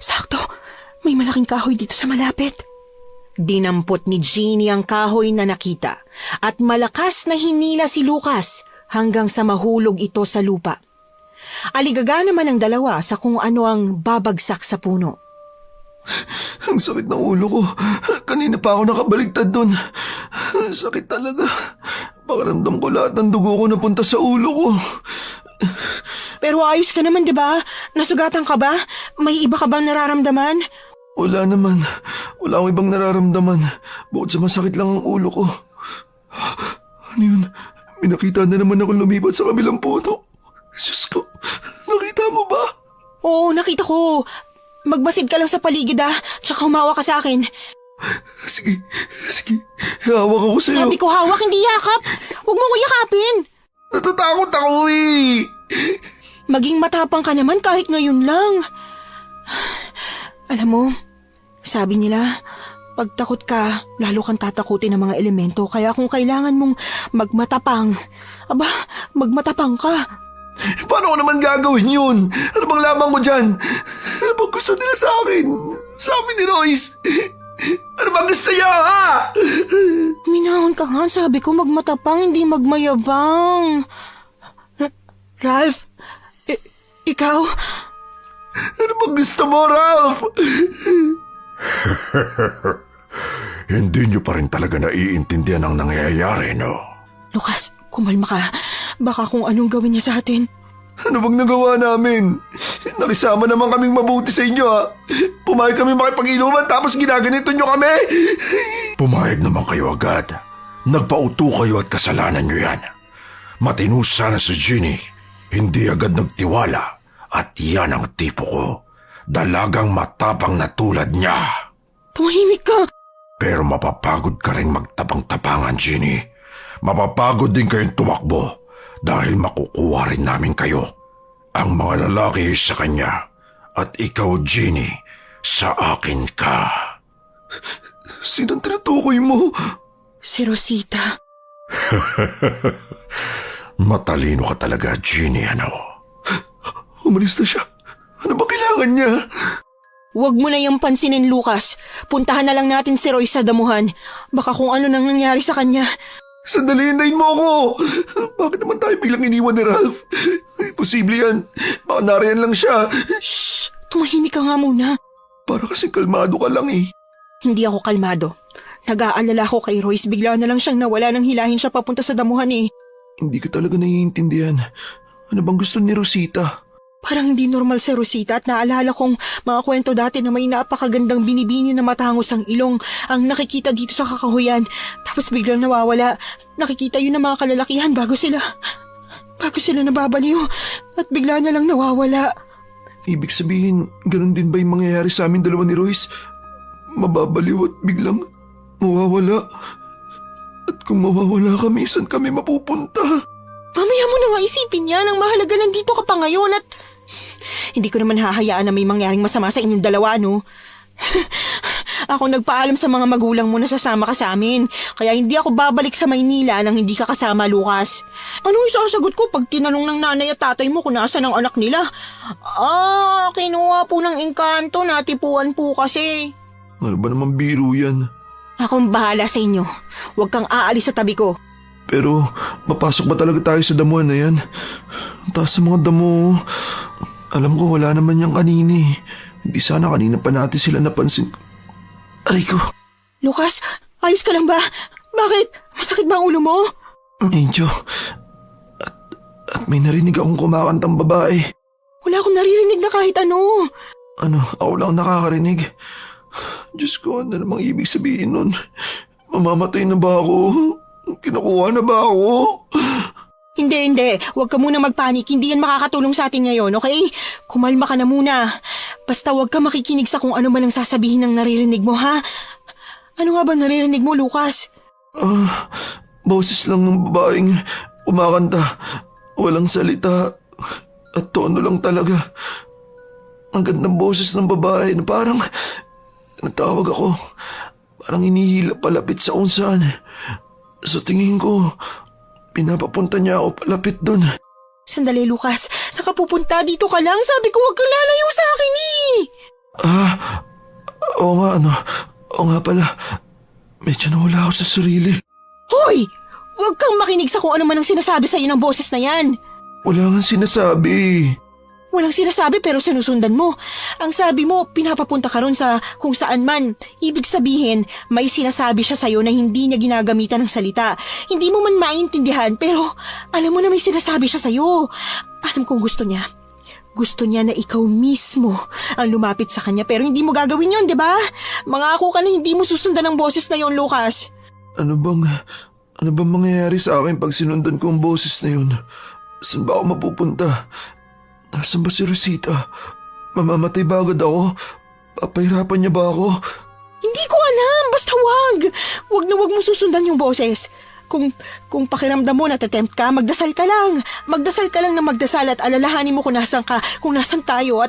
Sakto, may malaking kahoy dito sa malapit. Dinampot ni Jeannie ang kahoy na nakita at malakas na hinila si Lucas hanggang sa mahulog ito sa lupa. Aligaga naman ang dalawa sa kung ano ang babagsak sa puno. Ang sakit ng ulo ko. Kanina pa ako nakabaligtad doon. Sakit talaga. Pakiramdam ko lahat ng dugo ko napunta sa ulo ko. Pero ayos ka naman, di ba? Nasugatan ka ba? May iba ka bang nararamdaman? Wala naman. Wala akong ibang nararamdaman. Bukod sa masakit lang ang ulo ko. Ano yun? May nakita na naman ako lumipat sa kabilang puno. Diyos ko, nakita mo ba? Oo, nakita ko. Magbasid ka lang sa paligid tsaka humawa ka sa akin. Sige. Hawak ako sa'yo. Sabi ko hawak, hindi yakap. Huwag mo ko yakapin. Natatakot ako eh. Maging matapang ka naman kahit ngayon lang. Alam mo, sabi nila, pag takot ka, lalo kang tatakutin ng mga elemento. Kaya kung kailangan mong magmatapang, magmatapang ka. Paano ko naman gagawin yun? Ano bang lamang ko dyan? Ano bang gusto nila sa akin? Sa amin ni Royce? Ano bang gusto niya, ha? Minahon ka nga, sabi ko magmatapang, hindi magmayabang. Ralph, ikaw? Ano bang gusto mo, Ralph? Hindi niyo pa rin talaga naiintindihan ang nangyayari, no? Lucas, kumalma ka. Baka kung anong gawin niya sa atin. Ano bang nagawa namin? Nakisama naman kaming mabuti sa inyo, ha? Pumayag kami makipag-inuman tapos ginaganito nyo kami? Pumayag naman kayo agad. Nagpauto kayo at kasalanan niyo yan. Matino sana si Ginny. Hindi agad nagtiwala. At yan ang tipo ko. Dalagang matapang na tulad niya. Tumahimik ka. Pero mapapagod ka rin magtapang-tapangan, Ginny. Mapapagod din kayong tumakbo dahil makukuha rin namin kayo. Ang mga lalaki sa kanya at ikaw, Ginny, sa akin ka. Sinong tinutukoy mo? Si Rosita. Matalino ka talaga, Ginny, ano? Umalis na siya. Ano ba kailangan niya? Huwag mo na yung pansinin, Lucas. Puntahan na lang natin si Roy sa damuhan. Baka kung ano nang nangyari sa kanya. Sandali, hintayin mo ako! Bakit naman tayo biglang iniwan ni Ralph? Posible yan. Baka nariyan lang siya. Shh! Tumahimik ka nga muna. Para kasing kalmado ka lang eh. Hindi ako kalmado. Nag-aalala ko kay Royce. Bigla na lang siyang nawala nang hilahin siya papunta sa damuhan eh. Hindi ko talaga naiintindihan. Ano bang gusto ni Rosita? Parang hindi normal si Rosita at naalala kong mga kwento dati na may napakagandang binibini na matangos ang ilong ang nakikita dito sa kakahuyan. Tapos biglang nawawala. Nakikita yun ng mga kalalakihan bago sila nababaliw at bigla na lang nawawala. Ibig sabihin, ganun din ba yung mangyayari sa amin dalawa ni Royce? Mababaliw at biglang mawawala. At kung mawawala kami, saan kami mapupunta? Mamaya mo na nga isipin yan. Ang mahalaga nandito ka pa ngayon at hindi ko naman hahayaan na may mangyaring masama sa inyong dalawa, no? Ako nagpaalam sa mga magulang mo na sasama ka sa amin. Kaya hindi ako babalik sa Maynila nang hindi ka kasama, Lucas. Anong isasagot ko pag tinanong ng nanay at tatay mo kung nasa ng anak nila? Kinuha po ng engkanto, natipuan po kasi. Ano ba naman biro yan? Akong bahala sa inyo. Huwag kang aalis sa tabi ko. Pero, mapasok ba talaga tayo sa damuhan na yan? Ang taas sa mga damo. Alam ko wala naman yan kanina eh. Hindi sana kanina pa natin sila napansin. Aray ko. Lucas, ayos ka lang ba? Bakit? Masakit ba ang ulo mo? Medyo. At may narinig akong kumakantang babae. Wala akong naririnig na kahit ano. Ano, ako lang nakakarinig. Diyos ko, ano namang ibig sabihin nun? Mamamatay na ba ako? Kinukuha na ba ako? Hindi. Huwag ka muna magpanik. Hindi yan makakatulong sa atin ngayon, okay? Kumalma ka na muna. Basta huwag ka makikinig sa kung ano man ang sasabihin ng naririnig mo, ha? Ano nga ba naririnig mo, Lucas? Boses lang ng babaeng umakanta. Walang salita. At tono lang talaga. Ang gandang boses ng babae na parang natawag ako. Parang inihila palapit sa kung saan. Sa tingin ko, pinapapunta niya ako palapit doon. Sandali, Lucas. Saan ka pupunta? Dito ka lang. Sabi ko huwag kang lalayo sa akin eh. Oo nga pala. Medyo nawala ako sa sarili. Hoy! Huwag kang makinig sa kung ano man ang sinasabi sa'yo ng boses na yan. Wala nga sinasabi. Walang sinasabi pero sinusundan mo. Ang sabi mo, pinapapunta ka ron sa kung saan man. Ibig sabihin, may sinasabi siya sa'yo na hindi niya ginagamitan ng salita. Hindi mo man maintindihan pero alam mo na may sinasabi siya sa'yo. Alam kong gusto niya. Gusto niya na ikaw mismo ang lumapit sa kanya pero hindi mo gagawin yon, di ba? Mangako ka na hindi mo susundan ang boses na yon, Lucas. Ano bang mangyayari sa akin pag sinundan ko ang boses na yun? Saan ba ako mapupunta? Nasaan ba si Rosita? Mamamatay ba agad ako? Papahirapan niya ba ako? Hindi ko alam, basta wag. Wag na wag mo susundan yung boses. Kung pakiramdam mo natatempt ka, magdasal ka lang. Magdasal ka lang na magdasal at alalahanin mo kung nasan ka, kung nasan tayo at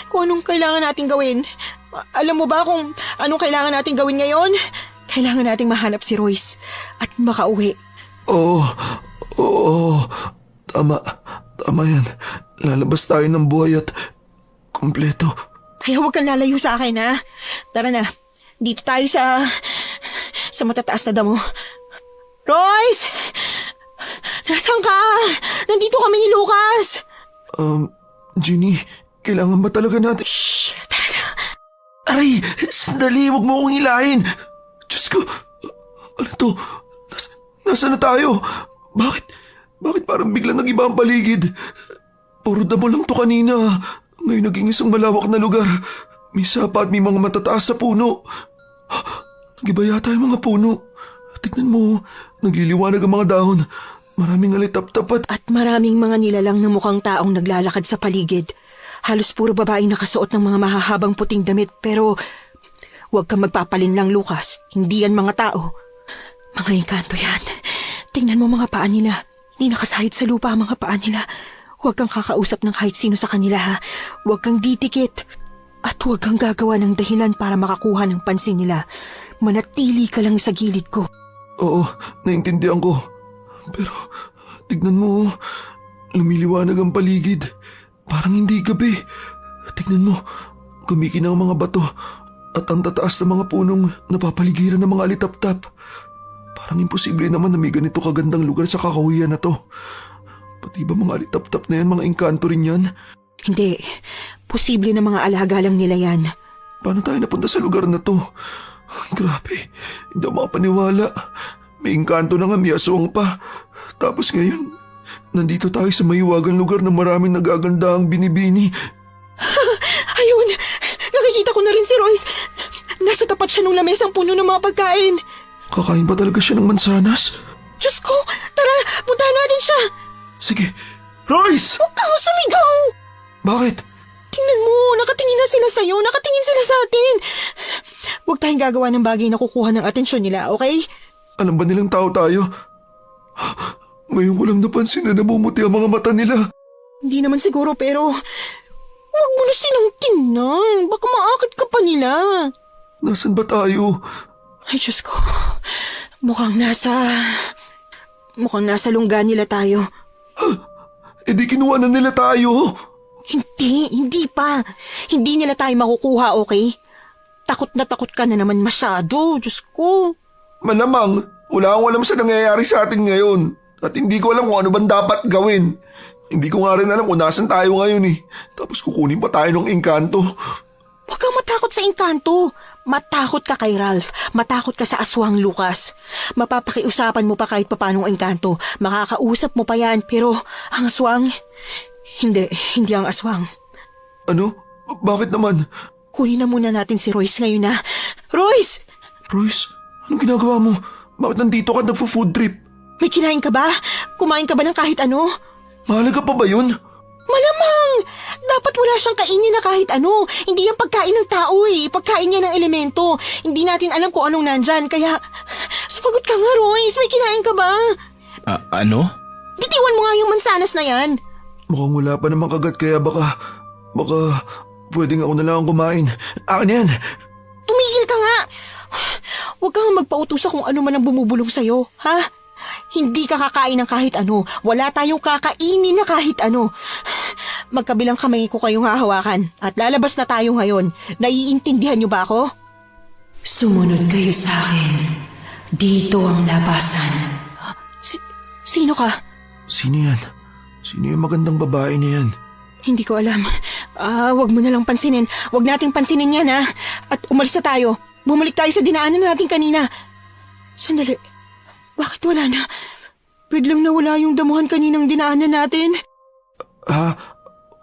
kung anong kailangan nating gawin. Alam mo ba kung anong kailangan nating gawin ngayon? Kailangan nating mahanap si Royce at makauwi. Oo. Tama yan. Lalabas tayo ng buhay at kompleto. Kaya huwag kang lalayo sa akin, ha? Tara na. Dito tayo sa matataas na damo. Royce! Nasaan ka? Nandito kami ni Lucas. Ginny, kailangan ba talaga natin? Shh! Tara na. Aray! Sandali, huwag mo akong hilahin! Diyos ko! Ano to? Nasaan na tayo? Bakit parang biglang nag-iba ang paligid? Puro damo lang to kanina. Ngayon naging isang malawak na lugar. May sapa at may mga matataas sa puno. Nag-iba yata yung mga puno. Tignan mo, nagliliwanag ang mga dahon. Maraming alitap-tap At maraming mga nilalang na mukhang taong naglalakad sa paligid. Halos puro babaeng nakasuot ng mga mahahabang puting damit pero huwag kang magpapalinlang, Lucas. Hindi yan mga tao. Mga engkanto yan. Tingnan mo mga paa nila. Hindi nakasahid sa lupa ang mga paa nila. Huwag kang kakausap ng kahit sino sa kanila, ha. Huwag kang didikit. At huwag kang gagawa ng dahilan para makakuha ng pansin nila. Manatili ka lang sa gilid ko. Oo, naintindihan ko. Pero, tignan mo, lumiliwanag ang paligid. Parang hindi gabi. Tignan mo, kumikinaw ang mga bato at ang tataas ng mga punong napapaligiran ng mga alitap-tap. Parang imposible naman na may ganito kagandang lugar sa kakahuyan na to. Pati ba mga alitap-tap na yan, mga engkanto rin yan? Hindi. Posible na mga alaga lang nila yan. Paano tayo napunta sa lugar na to? Grabe, hindi ako makapaniwala. May engkanto na nga, may aswang pa. Tapos ngayon, nandito tayo sa mahiwagang lugar na maraming nagaganda ang binibini. Ayun! Nakikita ko na rin si Royce. Nasa tapat siya ng lamesang puno ng mga pagkain. Kakain ba talaga siya ng mansanas? Diyos ko! Tara, puntahan natin siya! Sige, Royce! Huwag kang sumigaw! Bakit? Tingnan mo, nakatingin na sila sa'yo, nakatingin sila sa atin. Huwag tayong gagawa ng bagay na kukuha ng atensyon nila, okay? Alam ba nilang tao tayo? Ngayon ko lang napansin na namumuti ang mga mata nila. Hindi naman siguro pero huwag mo na silang tingnan. Baka maakit ka pa nila. Nasaan ba tayo? Ay, Diyos ko. Mukhang nasa lungga nila tayo. E di kinuha na nila tayo. Hindi pa. Hindi nila tayo makukuha, okay? Takot na takot ka na naman masyado, Diyos ko. Malamang, wala akong alam sa nangyayari sa atin ngayon. At hindi ko alam kung ano bang dapat gawin. Hindi ko nga rin alam kung nasan tayo ngayon eh. Tapos kukunin pa tayo ng engkanto. Huwag kang matakot sa engkanto. Matakot ka kay Ralph. Matakot ka sa aswang, Lucas. Mapapakiusapan mo pa kahit papanong engkanto. Makakausap mo pa yan, pero ang aswang... Hindi ang aswang. Ano? Bakit naman? Kunin na muna natin si Royce ngayon na. Royce! Royce, anong ginagawa mo? Bakit nandito ka nagpo-food trip? May kinain ka ba? Kumain ka ba ng kahit ano? Mahalaga pa ba yun? Malamang! Dapat wala siyang kainin na kahit ano. Hindi yan pagkain ng tao eh. Pagkain niya ng elemento. Hindi natin alam kung anong nandyan. Kaya, sumagot ka nga, Royce. May kinain ka ba? Ano? Bitiwan mo nga yung mansanas na yan. Mukhang wala pa namang kagat kaya baka pwedeng ako na lang ang kumain. Akin yan! Tumigil ka nga! Huwag kang magpautusa kung ano man ang bumubulong sa'yo, ha? Hindi ka kakain ng kahit ano. Wala tayong kakainin na kahit ano. Magkabilang kamay ko kayong hahawakan at lalabas na tayo ngayon. Naiintindihan niyo ba ako? Sumunod kayo sa akin. Dito ang labasan. Sino ka? Sino yan? Sino yung magandang babae na yan? Hindi ko alam. Wag mo na lang pansinin. Wag nating pansinin yan, ha? At umalis na tayo. Bumalik tayo sa dinaanan natin kanina. Sandali. Bakit wala na? Biglang nawala yung damuhan kaninang dinaanan natin.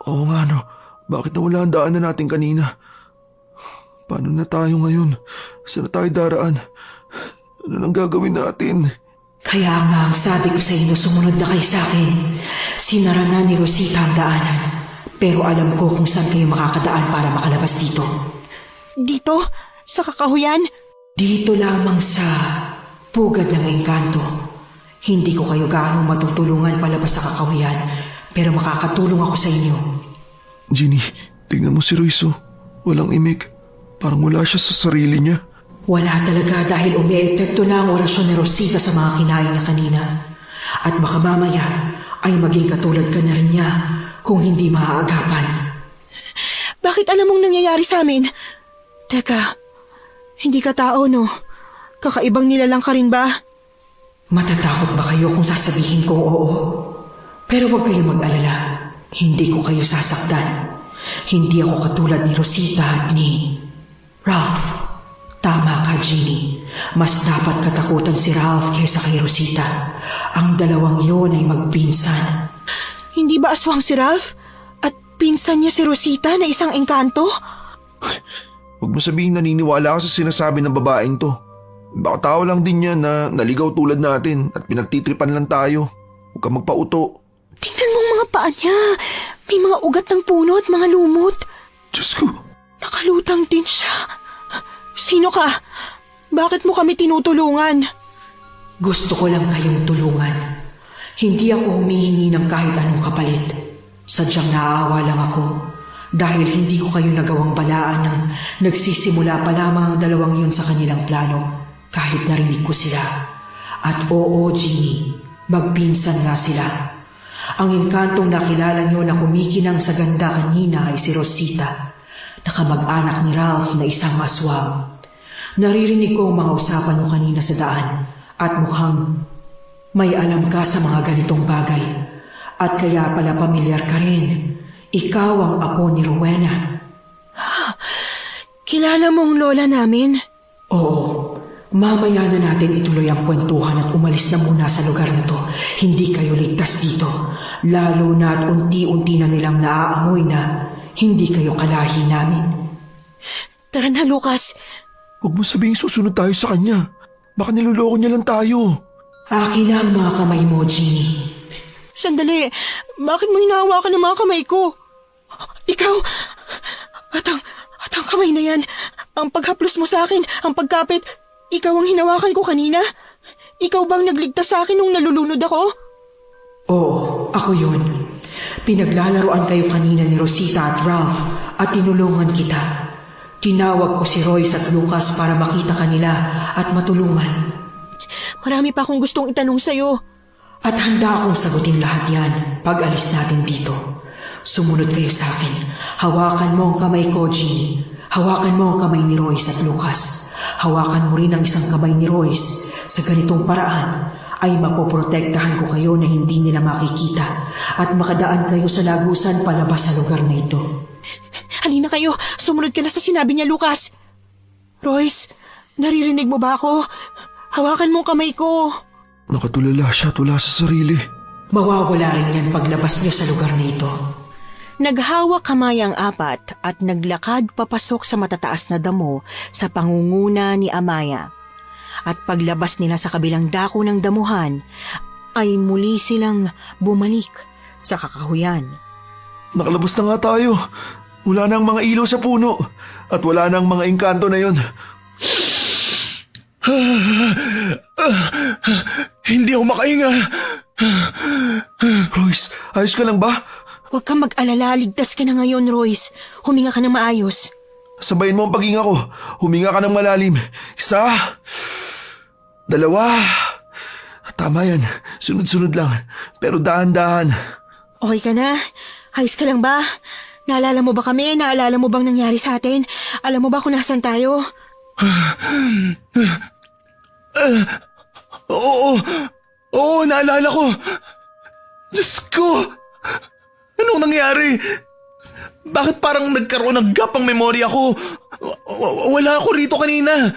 Oo nga no. Bakit nawala ang daanan natin kanina? Paano na tayo ngayon? Saan na tayo daraan? Ano nang gagawin natin? Kaya nga ang sabi ko sa inyo, sumunod na kayo sa akin. Sinara na ni Rosita ang daanan. Pero alam ko kung saan kayo makakadaan para makalabas dito. Dito? Sa kakahuyan? Dito lamang sa pugad ng engkanto. Hindi ko kayo gaano matutulungan palabas sa kakahuyan, pero makakatulong ako sa inyo. Ginny, tignan mo si Royce. Walang imik. Parang wala siya sa sarili niya. Wala talaga dahil umiepekto na ang orasyon ni Rosita sa mga kinain niya kanina. At baka mamaya ay maging katulad ka na rin niya kung hindi maaagapan. Bakit alam mong nangyayari sa amin? Teka, hindi ka tao, no? Kakaibang nilalang ka rin ba? Matatakot ba kayo kung sasabihin kong oo? Pero huwag kayong mag-alala. Hindi ko kayo sasaktan. Hindi ako katulad ni Rosita at ni Ralph. Tama ka, Ginny. Mas dapat katakutan si Ralph kaysa kay Rosita. Ang dalawang yun ay magpinsan. Hindi ba aswang si Ralph? At pinsan niya si Rosita na isang engkanto? Huwag mo sabihin naniniwala ka sa sinasabi ng babaeng to. Baka tao lang din yan na naligaw tulad natin at pinagtitripan lang tayo. Huwag kang magpauto. Tingnan mo ang mga paa niya. May mga ugat ng puno at mga lumot. Diyos ko. Nakalutang din siya. Sino ka? Bakit mo kami tinutulungan? Gusto ko lang kayong tulungan. Hindi ako humihingi ng kahit anong kapalit. Sadyang naaawa lang ako dahil hindi ko kayo nagawang balaan nang nagsisimula pa lamang ang dalawang yun sa kanilang plano kahit narinig ko sila. At oo, Ginny, magpinsan nga sila. Ang engkantong nakilala nyo na kumikinang sa ganda kanina ay si Rosita, nakamag-anak ni Ralph na isang aswang. Naririnig ko ang mga usapan nyo kanina sa daan at mukhang may alam ka sa mga ganitong bagay. At kaya pala pamilyar ka rin. Ikaw ang apo ni Rowena. Kilala mo ang lola namin? Oo. Mamaya na natin ituloy ang kwentuhan at umalis na muna sa lugar na to. Hindi kayo ligtas dito. Lalo na at unti-unti na nilang naaamoy na hindi kayo kalahi namin. Tara na, Lucas. Huwag mo sabihin susunod tayo sa kanya. Baka niloloko niya lang tayo. Akin na ang mga kamay mo, Ginny. Sandali. Bakit mo hinahawakan ang mga kamay ko? Ikaw! At ang kamay na yan. Ang paghaplos mo sa akin, ang pagkapit. Ikaw ang hinawakan ko kanina? Ikaw bang nagligtas sa akin nung nalulunod ako? Oo, ako yun. Pinaglalaroan kayo kanina ni Rosita at Ralph at tinulungan kita. Tinawag ko si Royce at Lucas para makita kanila at matulungan. Marami pa akong gustong itanong sa'yo. At handa akong sagutin lahat yan pag alis natin dito. Sumunod kayo sa akin. Hawakan mo ang kamay ko, Ginny. Hawakan mo ang kamay ni Royce at Lucas. Hawakan mo rin ang isang kamay ni Royce. Sa ganitong paraan ay mapoprotektahan ko kayo na hindi nila makikita at makadaan kayo sa lagusan palabas sa lugar na ito. Halina kayo, sumunod ka na sa sinabi niya, Lucas. Royce, naririnig mo ba ako? Hawakan mo ang kamay ko. Nakatulala siya tula sa sarili. Mawawala rin yan paglabas niyo sa lugar na ito. Naghawak kamay ang apat at naglakad papasok sa matataas na damo sa pangunguna ni Amaya. At paglabas nila sa kabilang dako ng damuhan, ay muli silang bumalik sa kakahuyan. Nakalabas na nga tayo. Wala na ang mga ilaw sa puno. At wala na ang mga engkanto na yon. Hindi ako makahinga. Royce, ayos ka lang ba? Huwag kang mag-alala, ligtas ka na ngayon, Royce. Huminga ka na maayos. Sabayin mo ang paghinga ko. Huminga ka ng malalim. 1, 2. Tama yan. Sunod-sunod lang. Pero dahan-dahan. Okay ka na? Ayos ka lang ba? Naalala mo ba kami? Naalala mo bang nangyari sa atin? Alam mo ba kung nasan tayo? Oo, naalala ko. Diyos ko! Anong nangyari? Bakit parang nagkaroon ng gap ang memorya ko? Wala ako rito kanina.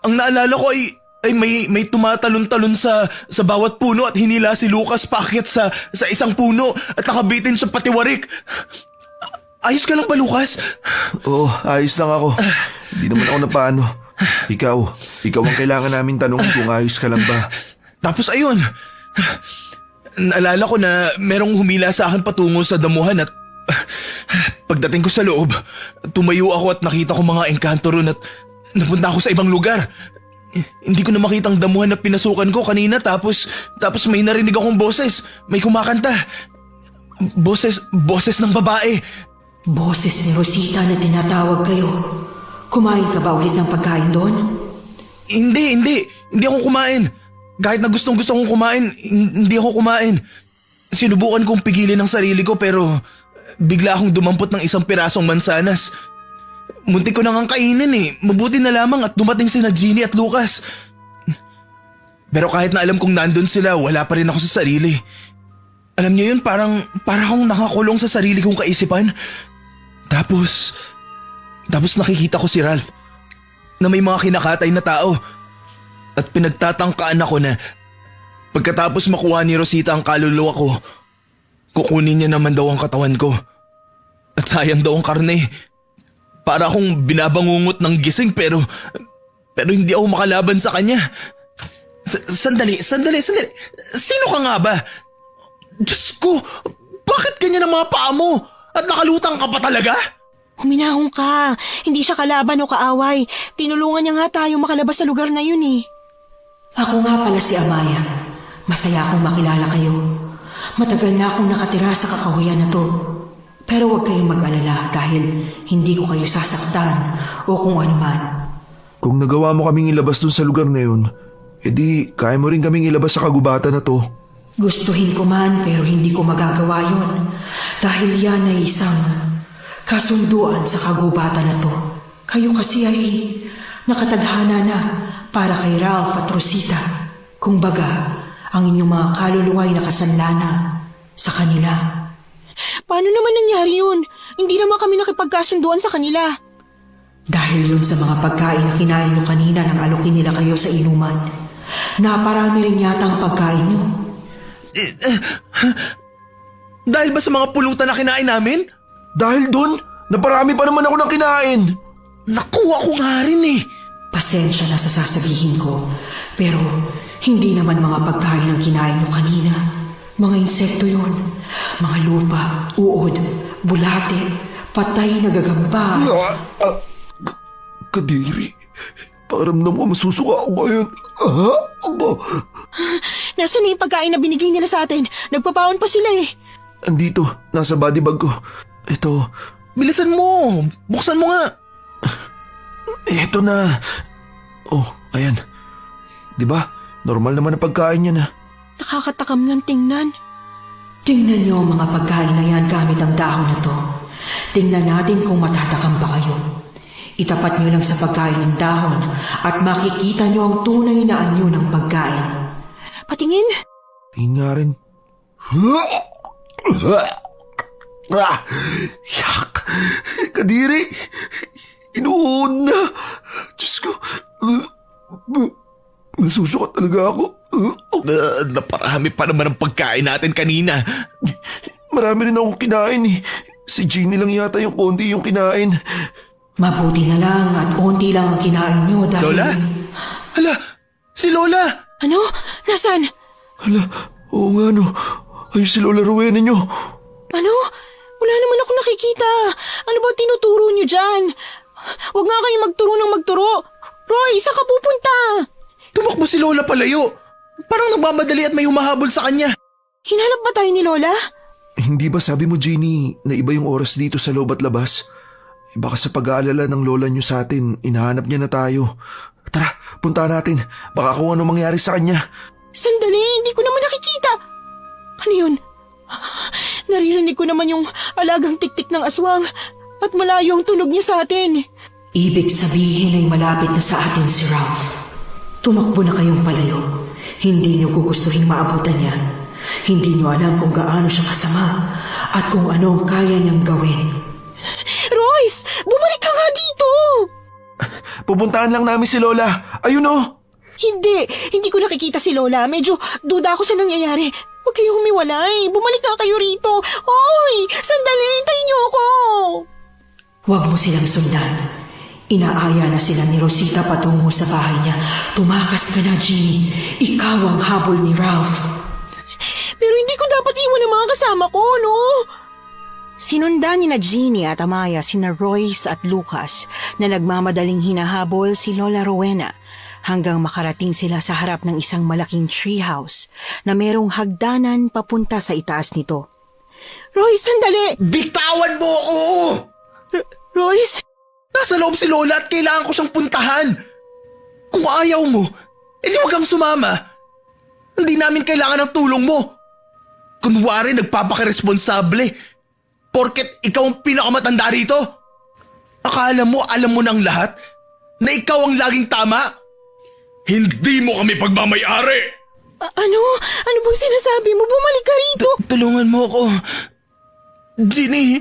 Ang naalala ko ay may tumatalon-talon sa bawat puno at hinila si Lucas paakyat sa isang puno at nakabitin siya patiwarik. Ayos ka lang ba, Lucas? Oo, ayos lang ako. Hindi naman ako napaano. Ikaw ang kailangan namin tanongin kung ayos ka lang ba. Tapos ayun, naalala ko na merong humila sa akin patungo sa damuhan at pagdating ko sa loob, tumayo ako at nakita ko mga engkanto ron at napunta ako sa ibang lugar. Hindi ko na makita ang damuhan na pinasukan ko kanina tapos may narinig akong boses. May kumakanta. Boses ng babae. Boses ni Rosita na tinatawag kayo. Kumain ka ba ulit ng pagkain doon? Hindi ako kumain. Kahit na gustong kong kumain, hindi ako kumain. Sinubukan kong pigilin ang sarili ko pero bigla akong dumampot ng isang pirasong mansanas. Muntik ko nang kainin eh. Mabuti na lamang at dumating sina Jeannie at Lucas. Pero kahit na alam kong nandun sila, wala pa rin ako sa sarili. Alam niyo yun, parang akong nakakulong sa sarili kong kaisipan. Tapos nakikita ko si Ralph na may mga kinakatay na tao. At pinagtatangkaan ako na pagkatapos makuha ni Rosita ang kaluluwa ko, kukunin niya naman daw ang katawan ko. At sayang daw ang karne. Para akong binabangungot ng gising pero hindi ako makalaban sa kanya. Sandali. Sino ka nga ba? Diyos ko, bakit ganyan ang mga paa mo? At nakalutang ka pa talaga? Huminahon ka. Hindi siya kalaban o kaaway. Tinulungan niya nga tayo makalabas sa lugar na yun eh. Ako nga pala si Amaya. Masaya akong makilala kayo. Matagal na akong nakatira sa kakahuyan na to. Pero huwag kayong mag-alala dahil hindi ko kayo sasaktan o kung ano man. Kung nagawa mo kaming ilabas dun sa lugar na yun, edi kaya mo rin kaming ilabas sa kagubatan na to. Gustuhin ko man pero hindi ko magagawa yun. Dahil yan ay isang kasunduan sa kagubatan na to. Kayo kasi ay nakatadhana na para kay Ralph at Rosita. Kung baga, ang inyong mga kaluluwa ay nakasanla na sa kanila. Paano naman nangyari yun? Hindi naman kami nakipagkasunduan sa kanila. Dahil yun sa mga pagkain na kinain nyo kanina nang alokin nila kayo sa inuman. Naparami rin yata ang pagkain nyo. Dahil ba sa mga pulutan na kinain namin? Dahil dun, naparami pa naman ako ng kinain. Nakuha ko nga rin eh. Pasensya na sa sasabihin ko, pero hindi naman mga pagkain ang kinain nyo kanina. Mga insekto yon, mga lupa, uod, bulate, patay na gagamba. Kadiri, paramdam ko masusuka ako ngayon. Nasaan na yung pagkain na binigay nila sa atin? Nagpapaon pa sila eh. Andito, nasa body bag ko. Ito. Bilisan mo! Buksan mo nga! Ito na. Oh, ayan. Diba? Normal naman ang pagkain niya na. Nakakatakam ngang tingnan. Tingnan niyo ang mga pagkain na yan gamit ang dahon na to. Tingnan natin kung matatakam ba kayo. Itapat niyo lang sa pagkain ng dahon at makikita niyo ang tunay na anyo ng pagkain. Patingin? Tingin nga rin. Yak! Kadiri! Inuud na! Diyos ko! Nasusukat talaga ako. Naparami pa naman ang pagkain natin kanina. Marami rin akong kinain eh. Si Jeannie lang yata yung konti yung kinain. Mabuti na lang at onti lang ang kinain niyo dahil... Lola? Hala! Si Lola! Ano? Nasaan? Hala, oo nga no. Ay si Lola Rowena nyo. Ano? Wala naman ako nakikita. Ano ba tinuturo niyo dyan? Huwag nga kayong magturo ng magturo. Roy, saan ka pupunta? Tumakbo si Lola palayo. Parang nagmamadali at may humahabol sa kanya. Hinanap ba tayo ni Lola? Hindi ba sabi mo, Jeannie, na iba yung oras dito sa loob at labas? Baka sa pag-aalala ng lola nyo sa atin, inahanap niya na tayo. Tara, punta natin. Baka kung ano mangyari sa kanya. Sandali, hindi ko naman nakikita. Ano yun? Naririnig ko naman yung alagang tiktik ng aswang at malayo ang tunog niya sa atin. Ibig sabihin ay malapit na sa atin si Ralph. Tumakbo na kayong palayo. Hindi niyo gugustuhin maabutan niya. Hindi niyo alam kung gaano siya kasama at kung ano ang kaya niyang gawin. Lucas! Bumalik ka nga dito! Pupuntahan lang namin si Lola. Ayun oh. Hindi ko nakikita si Lola. Medyo duda ako sa nangyayari. Huwag kayong humiwalay. Bumalik ka kayo rito. Oy! Sandali, hintayin niyo ako! Huwag mo silang sundan. Inaaya na sila ni Rosita patungo sa bahay niya. Tumakas ka na, Jeannie. Ikaw ang habol ni Ralph. Pero hindi ko dapat iwan ang mga kasama ko, no? Sinundan ni na Jeannie at Amaya sina Royce at Lucas na nagmamadaling hinahabol si Lola Rowena hanggang makarating sila sa harap ng isang malaking treehouse na merong hagdanan papunta sa itaas nito. Royce, sandali! Bitawan mo ako! Royce? Nasa loob si Lola at kailangan ko siyang puntahan. Kung ayaw mo, edi wag kang sumama. Hindi namin kailangan ng tulong mo. Kunwari nagpapaka-responsable. Porket ikaw ang pinakamatanda rito. Akala mo alam mo ng lahat na ikaw ang laging tama? Hindi mo kami pagmamayari. Ano? Ano bang sinasabi mo? Bumalik ka rito! Tulungan mo ako. Ginny,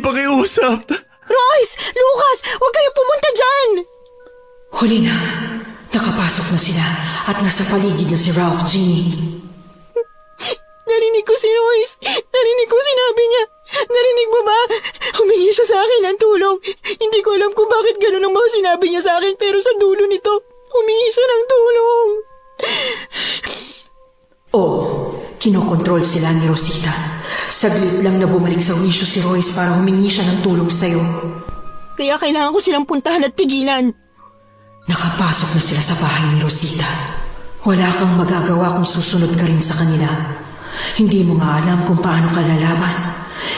pakiusap. Royce! Lucas! Huwag kayong pumunta dyan! Huli na. Nakapasok na sila at nasa paligid na si Ralph, Jeannie. Narinig ko si Royce. Narinig ko sinabi niya. Narinig mo ba? Humingi siya sa akin ng tulong. Hindi ko alam kung bakit ganun ang mga sinabi niya sa akin pero sa dulo nito, humingi siya ng tulong. Oo, kinokontrol sila ni Rosita. Saglit lang na bumalik sa wisyo si Royce para humingi siya ng tulong sa'yo. Kaya kailangan ko silang puntahan at pigilan. Nakapasok na sila sa bahay ni Rosita. Wala kang magagawa kung susunod ka rin sa kanila. Hindi mo nga alam kung paano ka lalaban.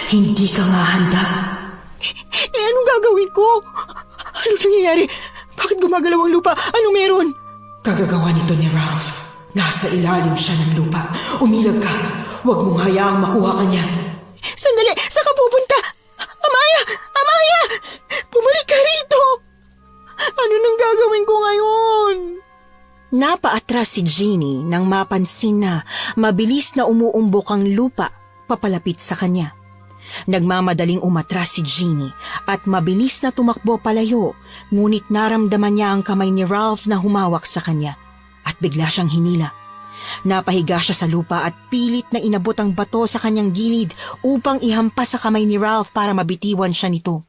Hindi ka nga handa. Anong gagawin ko? Ano nangyayari? Bakit gumagalaw ang lupa? Anong meron? Kagagawa nito ni Ralph. Nasa ilalim siya ng lupa. Umilag ka. Huwag mong hayaang makuha ka niya. Sandali! Saan ka pupunta? Amaya! Amaya! Bumalik ka rito! Ano nang gagawin ko ngayon? Napaatras si Jeannie nang mapansin na mabilis na umuumbok ang lupa papalapit sa kanya. Nagmamadaling umatras si Jeannie at mabilis na tumakbo palayo, ngunit naramdaman niya ang kamay ni Ralph na humawak sa kanya at bigla siyang hinila. Napahiga siya sa lupa at pilit na inabot ang bato sa kanyang gilid upang ihampas sa kamay ni Ralph para mabitiwan siya nito.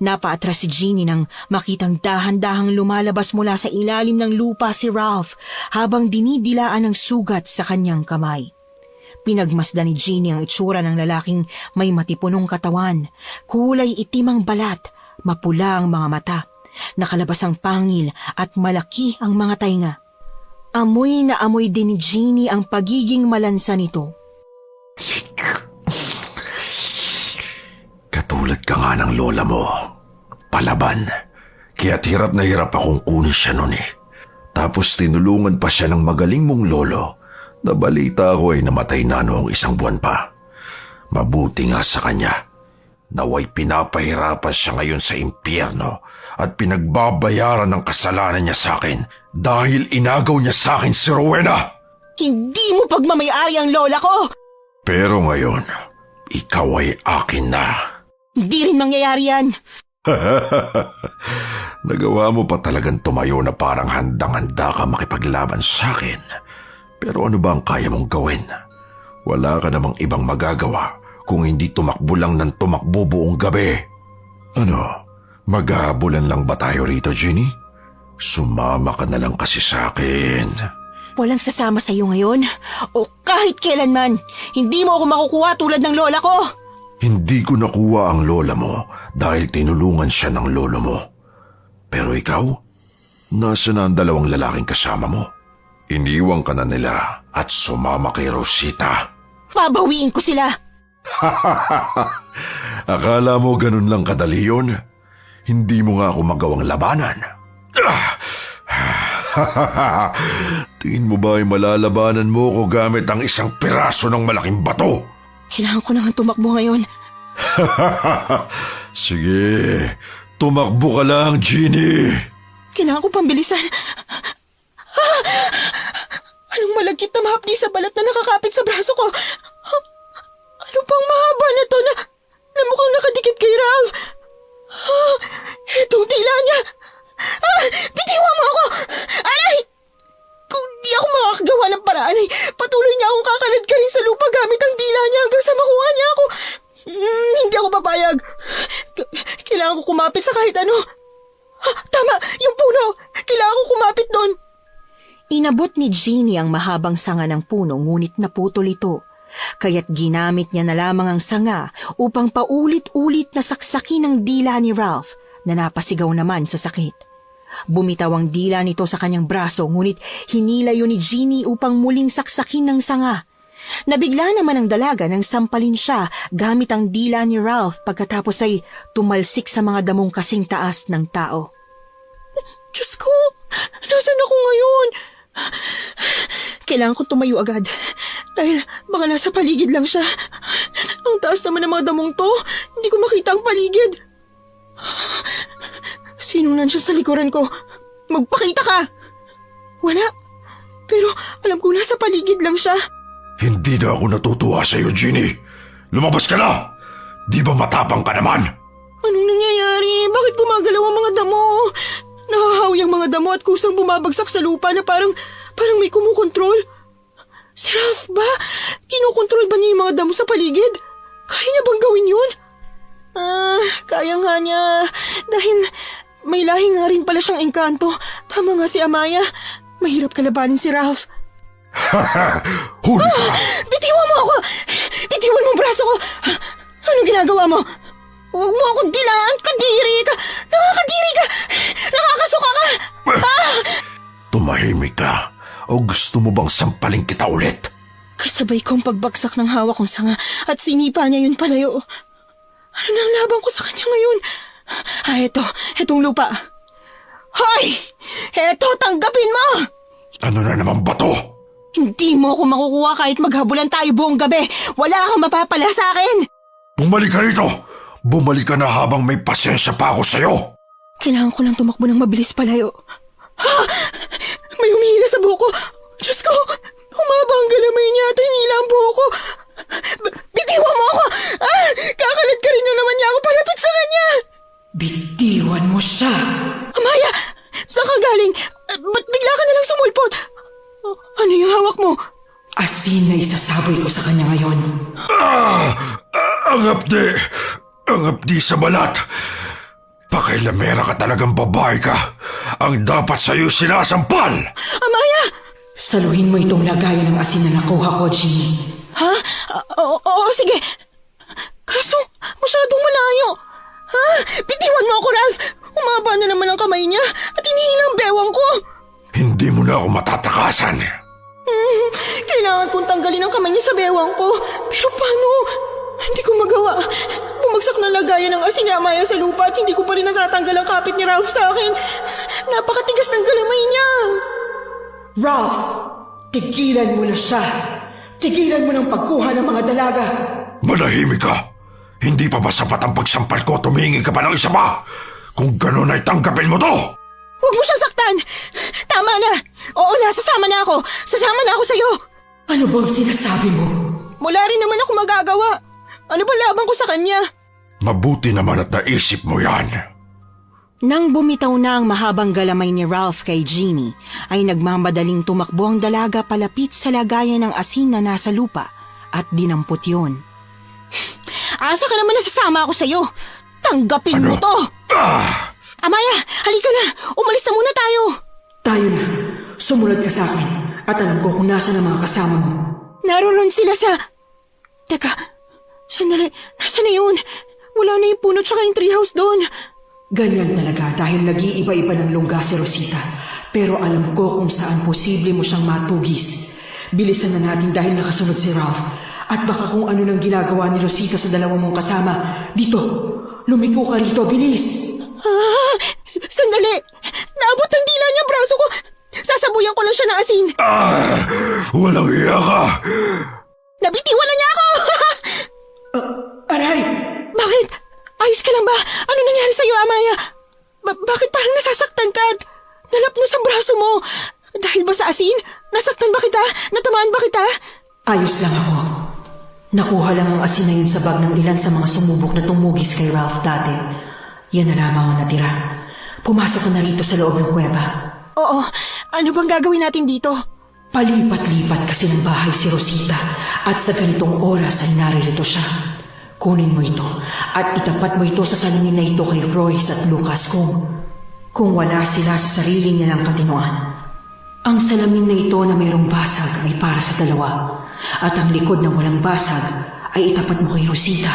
Napaatras si Jeannie nang makitang dahan-dahang lumalabas mula sa ilalim ng lupa si Ralph habang dinidilaan ng sugat sa kanyang kamay. Pinagmasdan ni Jeannie ang itsura ng lalaking may matipunong katawan, kulay itim ang balat, mapula ang mga mata, nakalabas ang pangil at malaki ang mga tainga. Amoy na amoy din ni Jeannie ang pagiging malansa nito. Katulad ka nga ng lola mo. Palaban. Kaya't hirap na hirap akong kunin siya nun eh. Tapos tinulungan pa siya ng magaling mong lolo. Nabalita ko ay namatay na noong 1 buwan pa. Mabuti nga sa kanya. Naway pinapahirapan siya ngayon sa impyerno at pinagbabayaran ng kasalanan niya sa akin dahil inagaw niya sa akin si Rowena. Hindi mo pagmamayari ang lola ko! Pero ngayon, ikaw ay akin na. Hindi rin mangyayari yan. Nagawa mo pa talagang tumayo na parang handang-handa ka makipaglaban sa akin. Pero ano ba ang kaya mong gawin? Wala ka namang ibang magagawa kung hindi tumakbo lang ng tumakbo buong gabi. Ano, maghahabulan lang ba tayo rito, Ginny? Sumama ka na lang kasi sa akin. Walang sasama sa iyo ngayon o kahit kailanman. Hindi mo ako makukuha tulad ng lola ko. Hindi ko nakuha ang lola mo dahil tinulungan siya ng lolo mo. Pero ikaw, nasa na ang 2 lalaking kasama mo? Iniwang ka na nila at sumama kay Rosita. Pabawiin ko sila. Akala mo ganun lang kadali yun? Hindi mo nga ako magawang labanan. Tingin mo ba ay malalabanan mo ko gamit ang 1 piraso ng malaking bato? Kailangan ko na nga tumakbo ngayon. Sige, tumakbo ka lang, Ginny. Kailangan ko pambilisan. Anong malagkit na mahapdi sa balat na nakakapit sa braso ko? Ano pang mahaba na to na mukhang nakadikit kay Ralph? Itong dila niya! Bitiwan mo ako! Aray! Kung di ako makakagawa ng paraan ay patuloy niya akong kakalad ka rin sa lupa gamit ang dila niya hanggang sa makuha niya ako. Hindi ako papayag. Kailangan ko kumapit sa kahit ano. Tama! Yung puno! Kailangan ko kumapit doon. Inabot ni Jeannie ang mahabang sanga ng puno ngunit naputol ito. Kaya't ginamit niya na lamang ang sanga upang paulit-ulit na saksakin ang dila ni Ralph na napasigaw naman sa sakit. Bumitaw ang dila nito sa kanyang braso ngunit hinilayo ni Jeannie upang muling saksakin ng sanga. Nabigla naman ang dalaga nang sampalin siya gamit ang dila ni Ralph pagkatapos ay tumalsik sa mga damong kasing taas ng tao. Diyos ko! Nasaan ako ngayon? Kailangan ko tumayo agad dahil baka nasa paligid lang siya. Ang taas naman ng mga damong to, hindi ko makita ang paligid. Sino nandiyan sa likuran ko? Magpakita ka! Wala. Pero alam ko nasa paligid lang siya. Hindi na ako natutuwa sa'yo, Jeannie. Lumabas ka na! Di ba matapang ka naman? Anong nangyayari? Bakit gumagalaw ang mga damo? Nahahawi ang mga damo at kusang bumabagsak sa lupa na parang may kumukontrol. Si Ralph ba? Kinukontrol ba niya yung mga damo sa paligid? Kaya niya bang gawin yun? Kaya nga niya. Dahil may lahi nga rin pala siyang engkanto. Tama nga si Amaya. Mahirap kalabanin si Ralph. Huli ka! Bitiwan mo ako! Bitiwan mo ang braso ko! Anong ginagawa mo? Huwag mo akong dilaan! Kadiri ka! Nakakadiri ka! Nakakasuka ka! Tumahimik ka. O gusto mo bang sampaling kita ulit? Kasabay kong pagbagsak ng hawak kong sanga at sinipa niya yun palayo. Ano na ang laban ko sa kanya ngayon? Etong lupa. Hoy! Eto, tanggapin mo! Ano na naman ba to? Hindi mo ako makukuha kahit maghabulan tayo buong gabi. Wala kang mapapala sa akin. Bumalik ka rito! Bumalik ka na habang may pasensya pa ako sa'yo. Kailangan ko lang tumakbo ng mabilis palayo. May humihila sa buhok ko. Diyos ko, humaba ang galamay niya at hinila ang buhok ko. Bitiwan mo ako! Kakalad ka rin na naman niya ako palapit sa kanya. Bitiwan mo siya. Amaya, saan ka galing? Ba't bigla ka nalang sumulpot? Ano yung hawak mo? Asin na isasaboy ko sa kanya ngayon. Ang abdi sa balat. Pakailamera ka talagang babae ka. Ang dapat sa'yo sinasampal. Amaya! Saluhin mo itong lagayan ng asin na nakuha ko, Jeannie. Ha? Oo, sige. Kaso, masyadong malayo. Bitiwan mo ako, Ralph. Umaba na naman ang kamay niya at hinihila ang bewang ko. Hindi mo na ako matatakasan. Kailangan kong tanggalin ang kamay niya sa bewang ko. Pero paano? Hindi ko magawa. Bumagsak na lagayan ng asin ni Amaya sa lupa at hindi ko pa rin natatanggal ang kapit ni Ralph sa akin. Napakatigas ng galamay niya. Ralph, tigilan mo na siya. Tigilan mo ng pagkuha ng mga dalaga. Manahimik ka. Hindi pa ba sapat ang pagsampal ko? Tumingi ka pa ng isa pa. Kung ganun ay tanggapin mo to. Huwag mo siyang saktan. Tama na. Oo na, sasama na ako. Sasama na ako sa'yo. Ano bang sinasabi mo? Wala rin naman ako magagawa. Ano ba laban ko sa kanya? Mabuti naman at naisip mo yan. Nang bumitaw na ang mahabang galamay ni Ralph kay Jeannie, ay nagmamadaling tumakbo ang dalaga palapit sa lagayan ng asin na nasa lupa at dinampot yun. Asa ka naman nasasama ako sa'yo? Tanggapin mo to! Amaya, halika na! Umalis na muna tayo! Tayo na. Sumunod ka sa akin at alam ko kung nasa ang mga kasama mo. Naroon sila sa... Teka, sandali, nasa na yun? Wala na yung puno tsaka yung treehouse doon. Ganyan talaga dahil nag-iiba-iba ng lungga si Rosita. Pero alam ko kung saan posible mo siyang matugis. Bilisan na natin dahil nakasunod si Ralph. At baka kung ano nang ginagawa ni Rosita sa dalawang mong kasama. Dito, lumiko ka rito, bilis! Sandali! Naabot ng dila niya ang braso ko! Sasabuyan ko lang siya ng asin! Walang iya ka! Nabitiwan na niya ako! Aray! Bakit? Ayos ka lang ba? Ano nangyari sa'yo, Amaya? Bakit parang nasasaktan ka at nalapno sa braso mo? Dahil ba sa asin? Nasaktan ba kita? Natamaan ba kita? Ayos lang ako. Nakuha lang ang asin na yun sa bag ng ilan sa mga sumubok na tumugis kay Ralph dati. Yan na lamang ang natira. Pumasok ka na rito sa loob ng kuweba. Oo, ano bang gagawin natin dito? Palipat-lipat kasi ng bahay si Rosita at sa ganitong oras ay naririto siya. Kunin mo ito at itapat mo ito sa salamin na ito kay Royce at Lucas kung wala sila sa sarili nilang katinoan. Ang salamin na ito na mayroong basag ay para sa dalawa at ang likod na walang basag ay itapat mo kay Rosita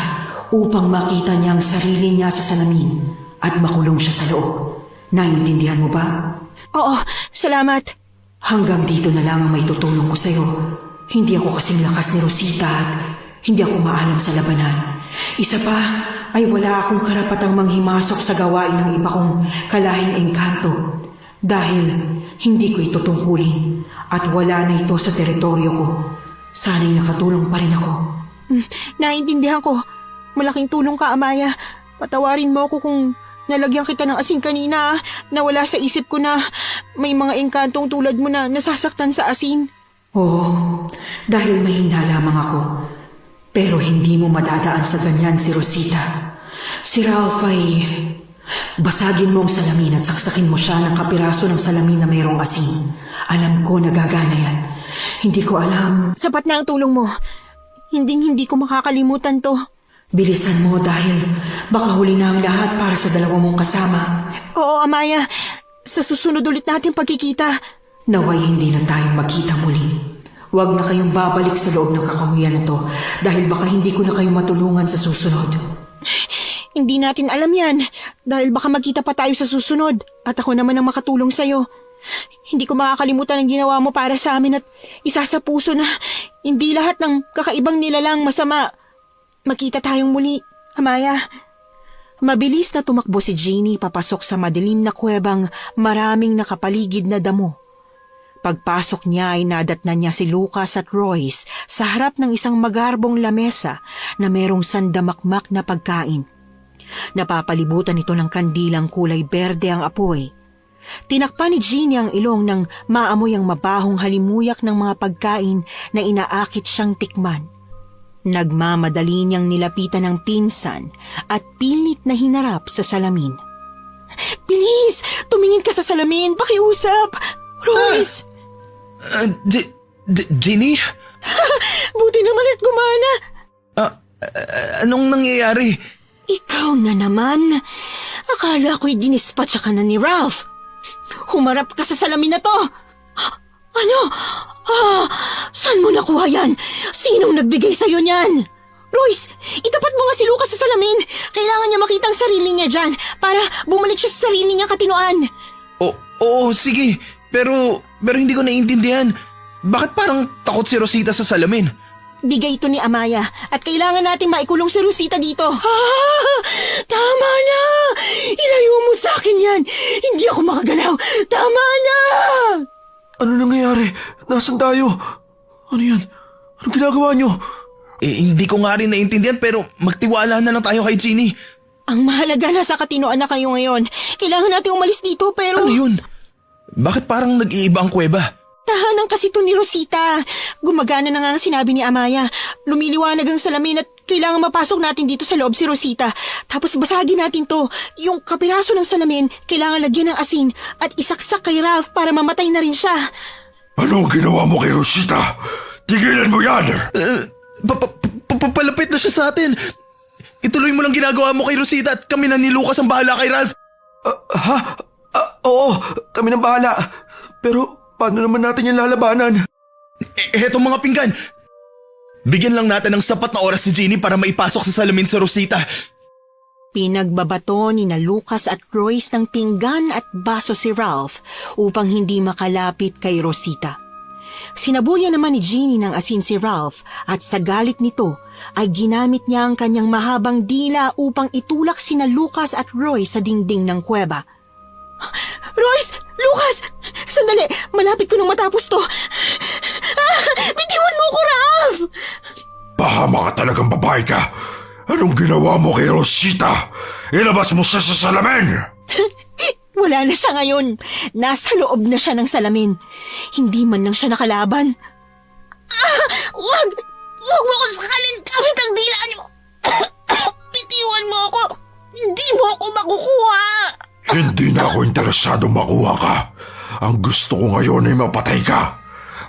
upang makita niya ang sarili niya sa salamin at makulong siya sa loob. Naiintindihan mo ba? Oo, salamat. Hanggang dito na lang ang may tutulong ko sa'yo. Hindi ako kasing lakas ni Rosita at hindi ako maalam sa labanan. Isa pa ay wala akong karapatang manghimasok sa gawain ng iba kong kalahing engkanto dahil hindi ko ito tungkulin at wala na ito sa teritoryo ko. Sana'y nakatulong pa rin ako. Naiintindihan ko. Malaking tulong ka, Amaya. Patawarin mo ako kung nalagyan kita ng asin kanina. Nawala sa isip ko na may mga engkantong tulad mo na nasasaktan sa asin. Oo, dahil mahina lamang ako. Pero hindi mo madadaan sa ganyan si Rosita. Si Ralph ay basagin mo ang salamin at saksakin mo siya ng kapiraso ng salamin na mayroong asin. Alam ko nagagana yan. Hindi ko alam. Sapat na ang tulong mo. Hindi ko makakalimutan to. Bilisan mo dahil baka huli na ang lahat para sa dalawa mong kasama. Oo, Amaya. Sa susunod ulit natin pagkikita. Naway hindi na tayo magkita muli. Huwag na kayong babalik sa loob ng kakahuyan na to dahil baka hindi ko na kayo matulungan sa susunod. Hindi natin alam yan dahil baka magkita pa tayo sa susunod at ako naman ang makatulong sa'yo. Hindi ko makakalimutan ang ginawa mo para sa amin at isa sa puso na hindi lahat ng kakaibang nilalang masama. Magkita tayong muli, Amaya. Mabilis na tumakbo si Jeannie papasok sa madilim na kuwebang maraming nakapaligid na damo. Pagpasok niya ay nadatnan niya si Lucas at Royce sa harap ng isang magarbong lamesa na merong sandamakmak na pagkain. Napapalibutan ito ng kandilang kulay berde ang apoy. Tinakpan ni Jeannie ang ilong nang maamoy ang mabahong halimuyak ng mga pagkain na inaakit siyang tikman. Nagmamadali niyang nilapitan ng pinsan at pilit na hinarap sa salamin. Bilis! Tumingin ka sa salamin! Pakiusap! Royce! Jeannie? Buti naman at gumana! Anong nangyayari? Ikaw na naman. Akala ko'y dinispatcha ka na ni Ralph. Humarap ka sa salamin na to. Ano? Saan mo nakuha yan? Sinong nagbigay sa'yo niyan? Royce, itapat mo nga si Lucas sa salamin. Kailangan niya makita ang sarili niya dyan para bumalik siya sa sarili niyang katinoan. Oo, sige. Pero hindi ko naiintindihan. Bakit parang takot si Rosita sa salamin? Bigay ito ni Amaya at kailangan nating maikulong si Rosita dito. Tama na! Ilayo mo sa akin yan! Hindi ako makagalaw! Tama na! Ano nangyayari? Nasaan tayo? Ano yan? Anong ginagawa nyo? Hindi ko nga rin naiintindihan pero magtiwala na lang tayo kay Jeannie. Ang mahalaga na sa katinoan na kayo ngayon. Kailangan natin umalis dito pero... Ano yun? Bakit parang nag-iiba ang kuweba? Tahanan kasi ito ni Rosita. Gumagana na nga ang sinabi ni Amaya. Lumiliwanag ang salamin at kailangan mapasok natin dito sa loob si Rosita. Tapos basagin natin to. Yung kapiraso ng salamin, kailangan lagyan ng asin at isaksak kay Ralph para mamatay na rin siya. Anong ginawa mo kay Rosita? Tigilan mo yan! Palapit na siya sa atin. Ituloy mo lang ginagawa mo kay Rosita at kami na ni Lucas ang bahala kay Ralph. Oo, kami nang bahala. Pero paano naman natin yung lalabanan? Etong mga pinggan. Bigyan lang natin ng sapat na oras si Jeannie para maipasok sa salamin sa Rosita. Pinagbabato ni na Lucas at Royce ng pinggan at baso si Ralph upang hindi makalapit kay Rosita. Sinabuyan naman ni Jeannie ng asin si Ralph at sa galit nito ay ginamit niya ang kanyang mahabang dila upang itulak sina Lucas at Royce sa dingding ng kuweba. Royce! Lucas! Sandali! Malapit ko nang matapos to! Bitiwan mo ko, Ralph! Bahama ka talagang babae ka! Anong ginawa mo kay Rosita? Ilabas mo siya sa salamin! Wala na siya ngayon. Nasa loob na siya ng salamin. Hindi man lang siya nakalaban. Wag mo ko sakalin gamit ang dila niyo! Bitiwan mo ako! Hindi mo ako makukuha! Hindi na ako interesado makuha ka. Ang gusto ko ngayon ay mapatay ka.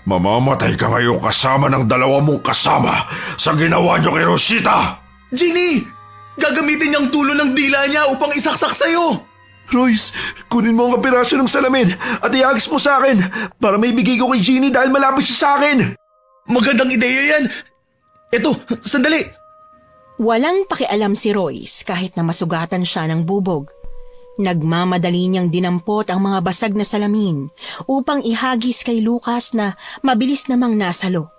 Mamamatay ka ngayon kasama ng dalawa mong kasama sa ginawa niyo kay Rosita. Ginny! Gagamitin niyang tulo ng dila niya upang isaksak sa'yo! Royce, kunin mo ang kapiraso ng salamin at iagis mo sa akin para may bigay ko kay Jeannie dahil malapit siya sa akin. Magandang ideya yan! Eto, sandali! Walang pakialam si Royce kahit na masugatan siya ng bubog. Nagmamadali niyang dinampot ang mga basag na salamin upang ihagis kay Lucas na mabilis namang nasalo.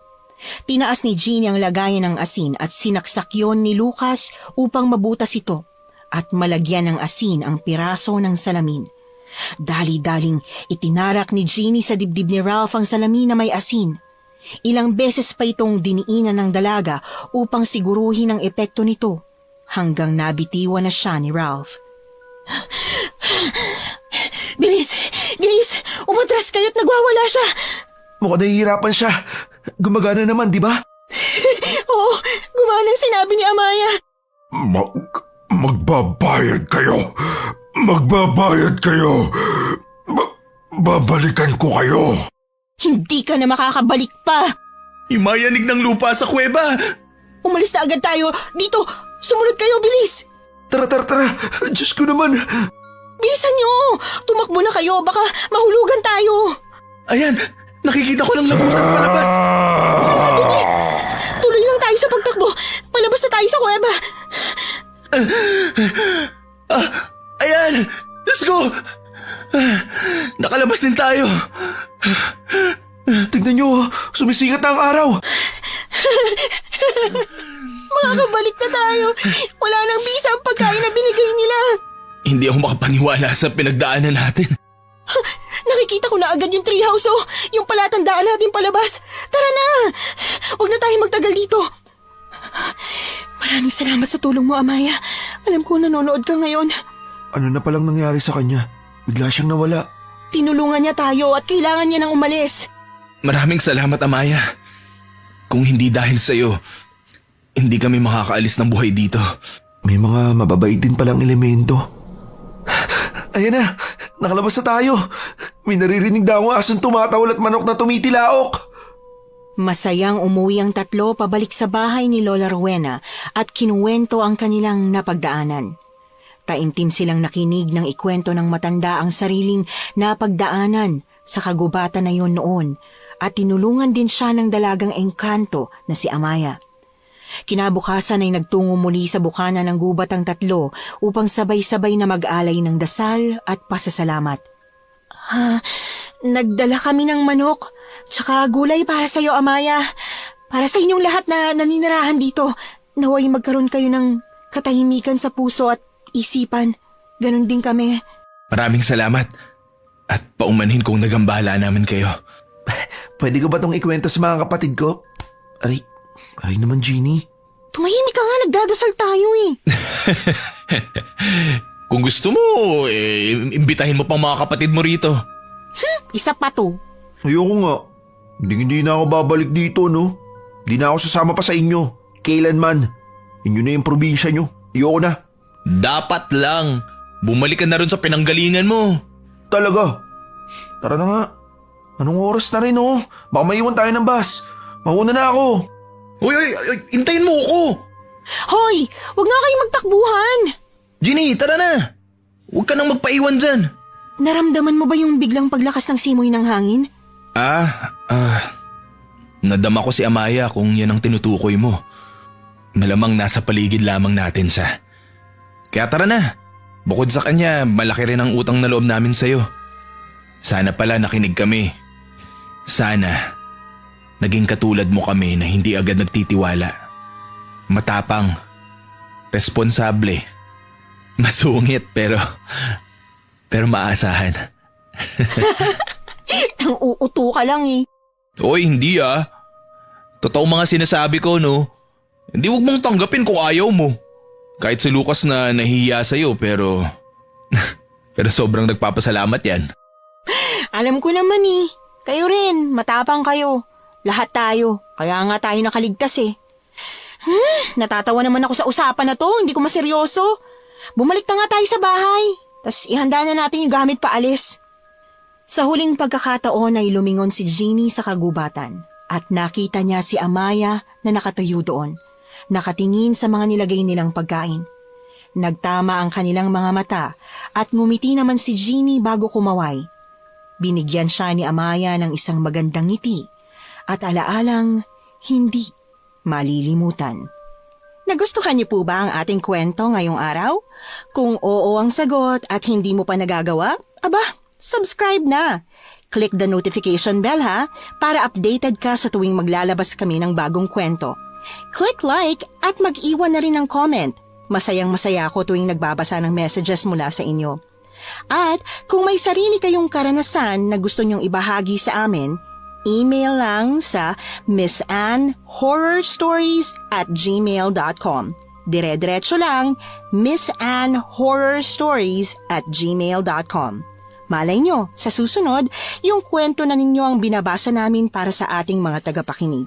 Tinaas ni Jeannie ang lagayan ng asin at sinaksak yon ni Lucas upang mabutas ito at malagyan ng asin ang piraso ng salamin. Dali-daling itinarak ni Jeannie sa dibdib ni Ralph ang salamin na may asin. Ilang beses pa itong diniinan ng dalaga upang siguruhin ang epekto nito hanggang nabitiwan na siya ni Ralph. Bilis! Bilis! Umatras kayo't nagwawala siya! Mukhang nahihirapan siya. Gumagana naman, di ba? Oo, gumana ang sinabi ni Amaya. Magbabayad kayo. Magbabayad kayo. Babalikan ko kayo. Hindi ka na makakabalik pa! Imayanig ng lupa sa kuweba! Umalis na agad tayo! Dito! Sumunod kayo, bilis! Tara, tara, tara. Diyos ko naman. Bilisan niyo! Tumakbo na kayo, baka mahulugan tayo! Ayan! Nakikita ko lang labusan palabas! Tuloy lang tayo sa pagtakbo! Palabas na tayo sa kuweba! Ayan! Diyos ko! Nakalabas din tayo! Tignan niyo, sumisikat na ang araw. Makakabalik na tayo! Wala nang bisa ang pagkain na binigay nila! Hindi ako makapaniwala sa pinagdaanan natin. Nakikita ko na agad yung treehouse, oh! Yung palatandaan natin palabas! Tara na! Huwag na tayo magtagal dito! Maraming salamat sa tulong mo, Amaya. Alam ko nanonood ka ngayon. Ano na palang nangyari sa kanya? Bigla siyang nawala. Tinulungan niya tayo at kailangan niya nang umalis. Maraming salamat, Amaya. Kung hindi dahil sa'yo, hindi kami makakaalis ng buhay dito. May mga mababait din palang elemento. Ayan na, nakalabas na tayo. May naririnig daw ang asong tumatawal at manok na tumitilaok. Masayang umuwi ang tatlo pabalik sa bahay ni Lola Rowena at kinuwento ang kanilang napagdaanan. Taimtim silang nakinig ng ikwento ng matanda ang sariling napagdaanan sa kagubatan na yon noon at tinulungan din siya ng dalagang engkanto na si Amaya. Kinabukasan ay nagtungo muli sa bukana ng gubat ang tatlo upang sabay-sabay na mag-alay ng dasal at pasasalamat. Nagdala kami ng manok, tsaka gulay para sa iyo, Amaya. Para sa inyong lahat na naninirahan dito, naway magkaroon kayo ng katahimikan sa puso at isipan. Ganon din kami. Maraming salamat. At paumanhin kong nagambala namin kayo. Pwede ko ba itong ikwento sa mga kapatid ko? Aray naman, Jeannie. Tumahimik ka nga, nagdadasal tayo eh. Kung gusto mo, imbitahin mo pang mga kapatid mo rito. Isa pa to. Ayoko nga. Hindi na ako babalik dito, no? Hindi na ako sasama pa sa inyo. Kailanman. Inyo na yung probinsya nyo. Ayoko na. Dapat lang. Bumalik ka na rin sa pinanggalingan mo. Talaga. Tara na nga. Anong oras na rin, oh? Baka maiwan tayo ng bus. Mauna na ako. Uy, hintayin mo ako. Hoy, wag nga kayong magtakbuhan. Ginny, tara na. Huwag ka nang magpaiwan dyan. Naramdaman mo ba yung biglang paglakas ng simoy ng hangin? Nadama ko si Amaya kung yan ang tinutukoy mo. Malamang nasa paligid lamang natin siya. Kaya tara na. Bukod sa kanya, malaki rin ang utang na loob namin sa'yo. Sana pala nakinig kami. Sana naging katulad mo kami na hindi agad nagtitiwala. Matapang, responsable, masungit pero maasahan. Nang uuto ka lang eh. Oy, hindi ah. Totoo mga sinasabi ko, no? Hindi wag mong tanggapin kung ayaw mo. Kahit si Lucas na nahihiya sa'yo pero sobrang nagpapasalamat yan. Alam ko naman eh. Kayo rin, matapang kayo. Lahat tayo. Kaya nga tayo nakaligtas eh. Natatawa naman ako sa usapan na to. Hindi ko maseryoso. Bumalik na nga tayo sa bahay. Tas ihanda na natin yung gamit paalis. Sa huling pagkakataon ay lumingon si Jeannie sa kagubatan at nakita niya si Amaya na nakatayo doon, nakatingin sa mga nilagay nilang pagkain. Nagtama ang kanilang mga mata at ngumiti naman si Jeannie bago kumaway. Binigyan siya ni Amaya ng isang magandang ngiti at alaalang hindi malilimutan. Nagustuhan niyo po ba ang ating kwento ngayong araw? Kung oo ang sagot at hindi mo pa nagagawa, subscribe na. Click the notification bell para updated ka sa tuwing maglalabas kami ng bagong kwento. Click like at mag-iwan na rin ng comment. Masayang-masaya ako tuwing nagbabasa ng messages mula sa inyo. At kung may sarili kayong karanasan na gusto nyong ibahagi sa amin, email lang sa missanhorrorstories@gmail.com. Dire-diretso lang, missanhorrorstories@gmail.com. Malay nyo, sa susunod, yung kwento na ninyo ang binabasa namin para sa ating mga tagapakinig.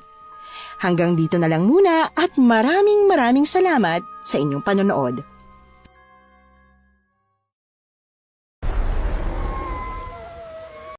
Hanggang dito na lang muna at maraming salamat sa inyong panonood.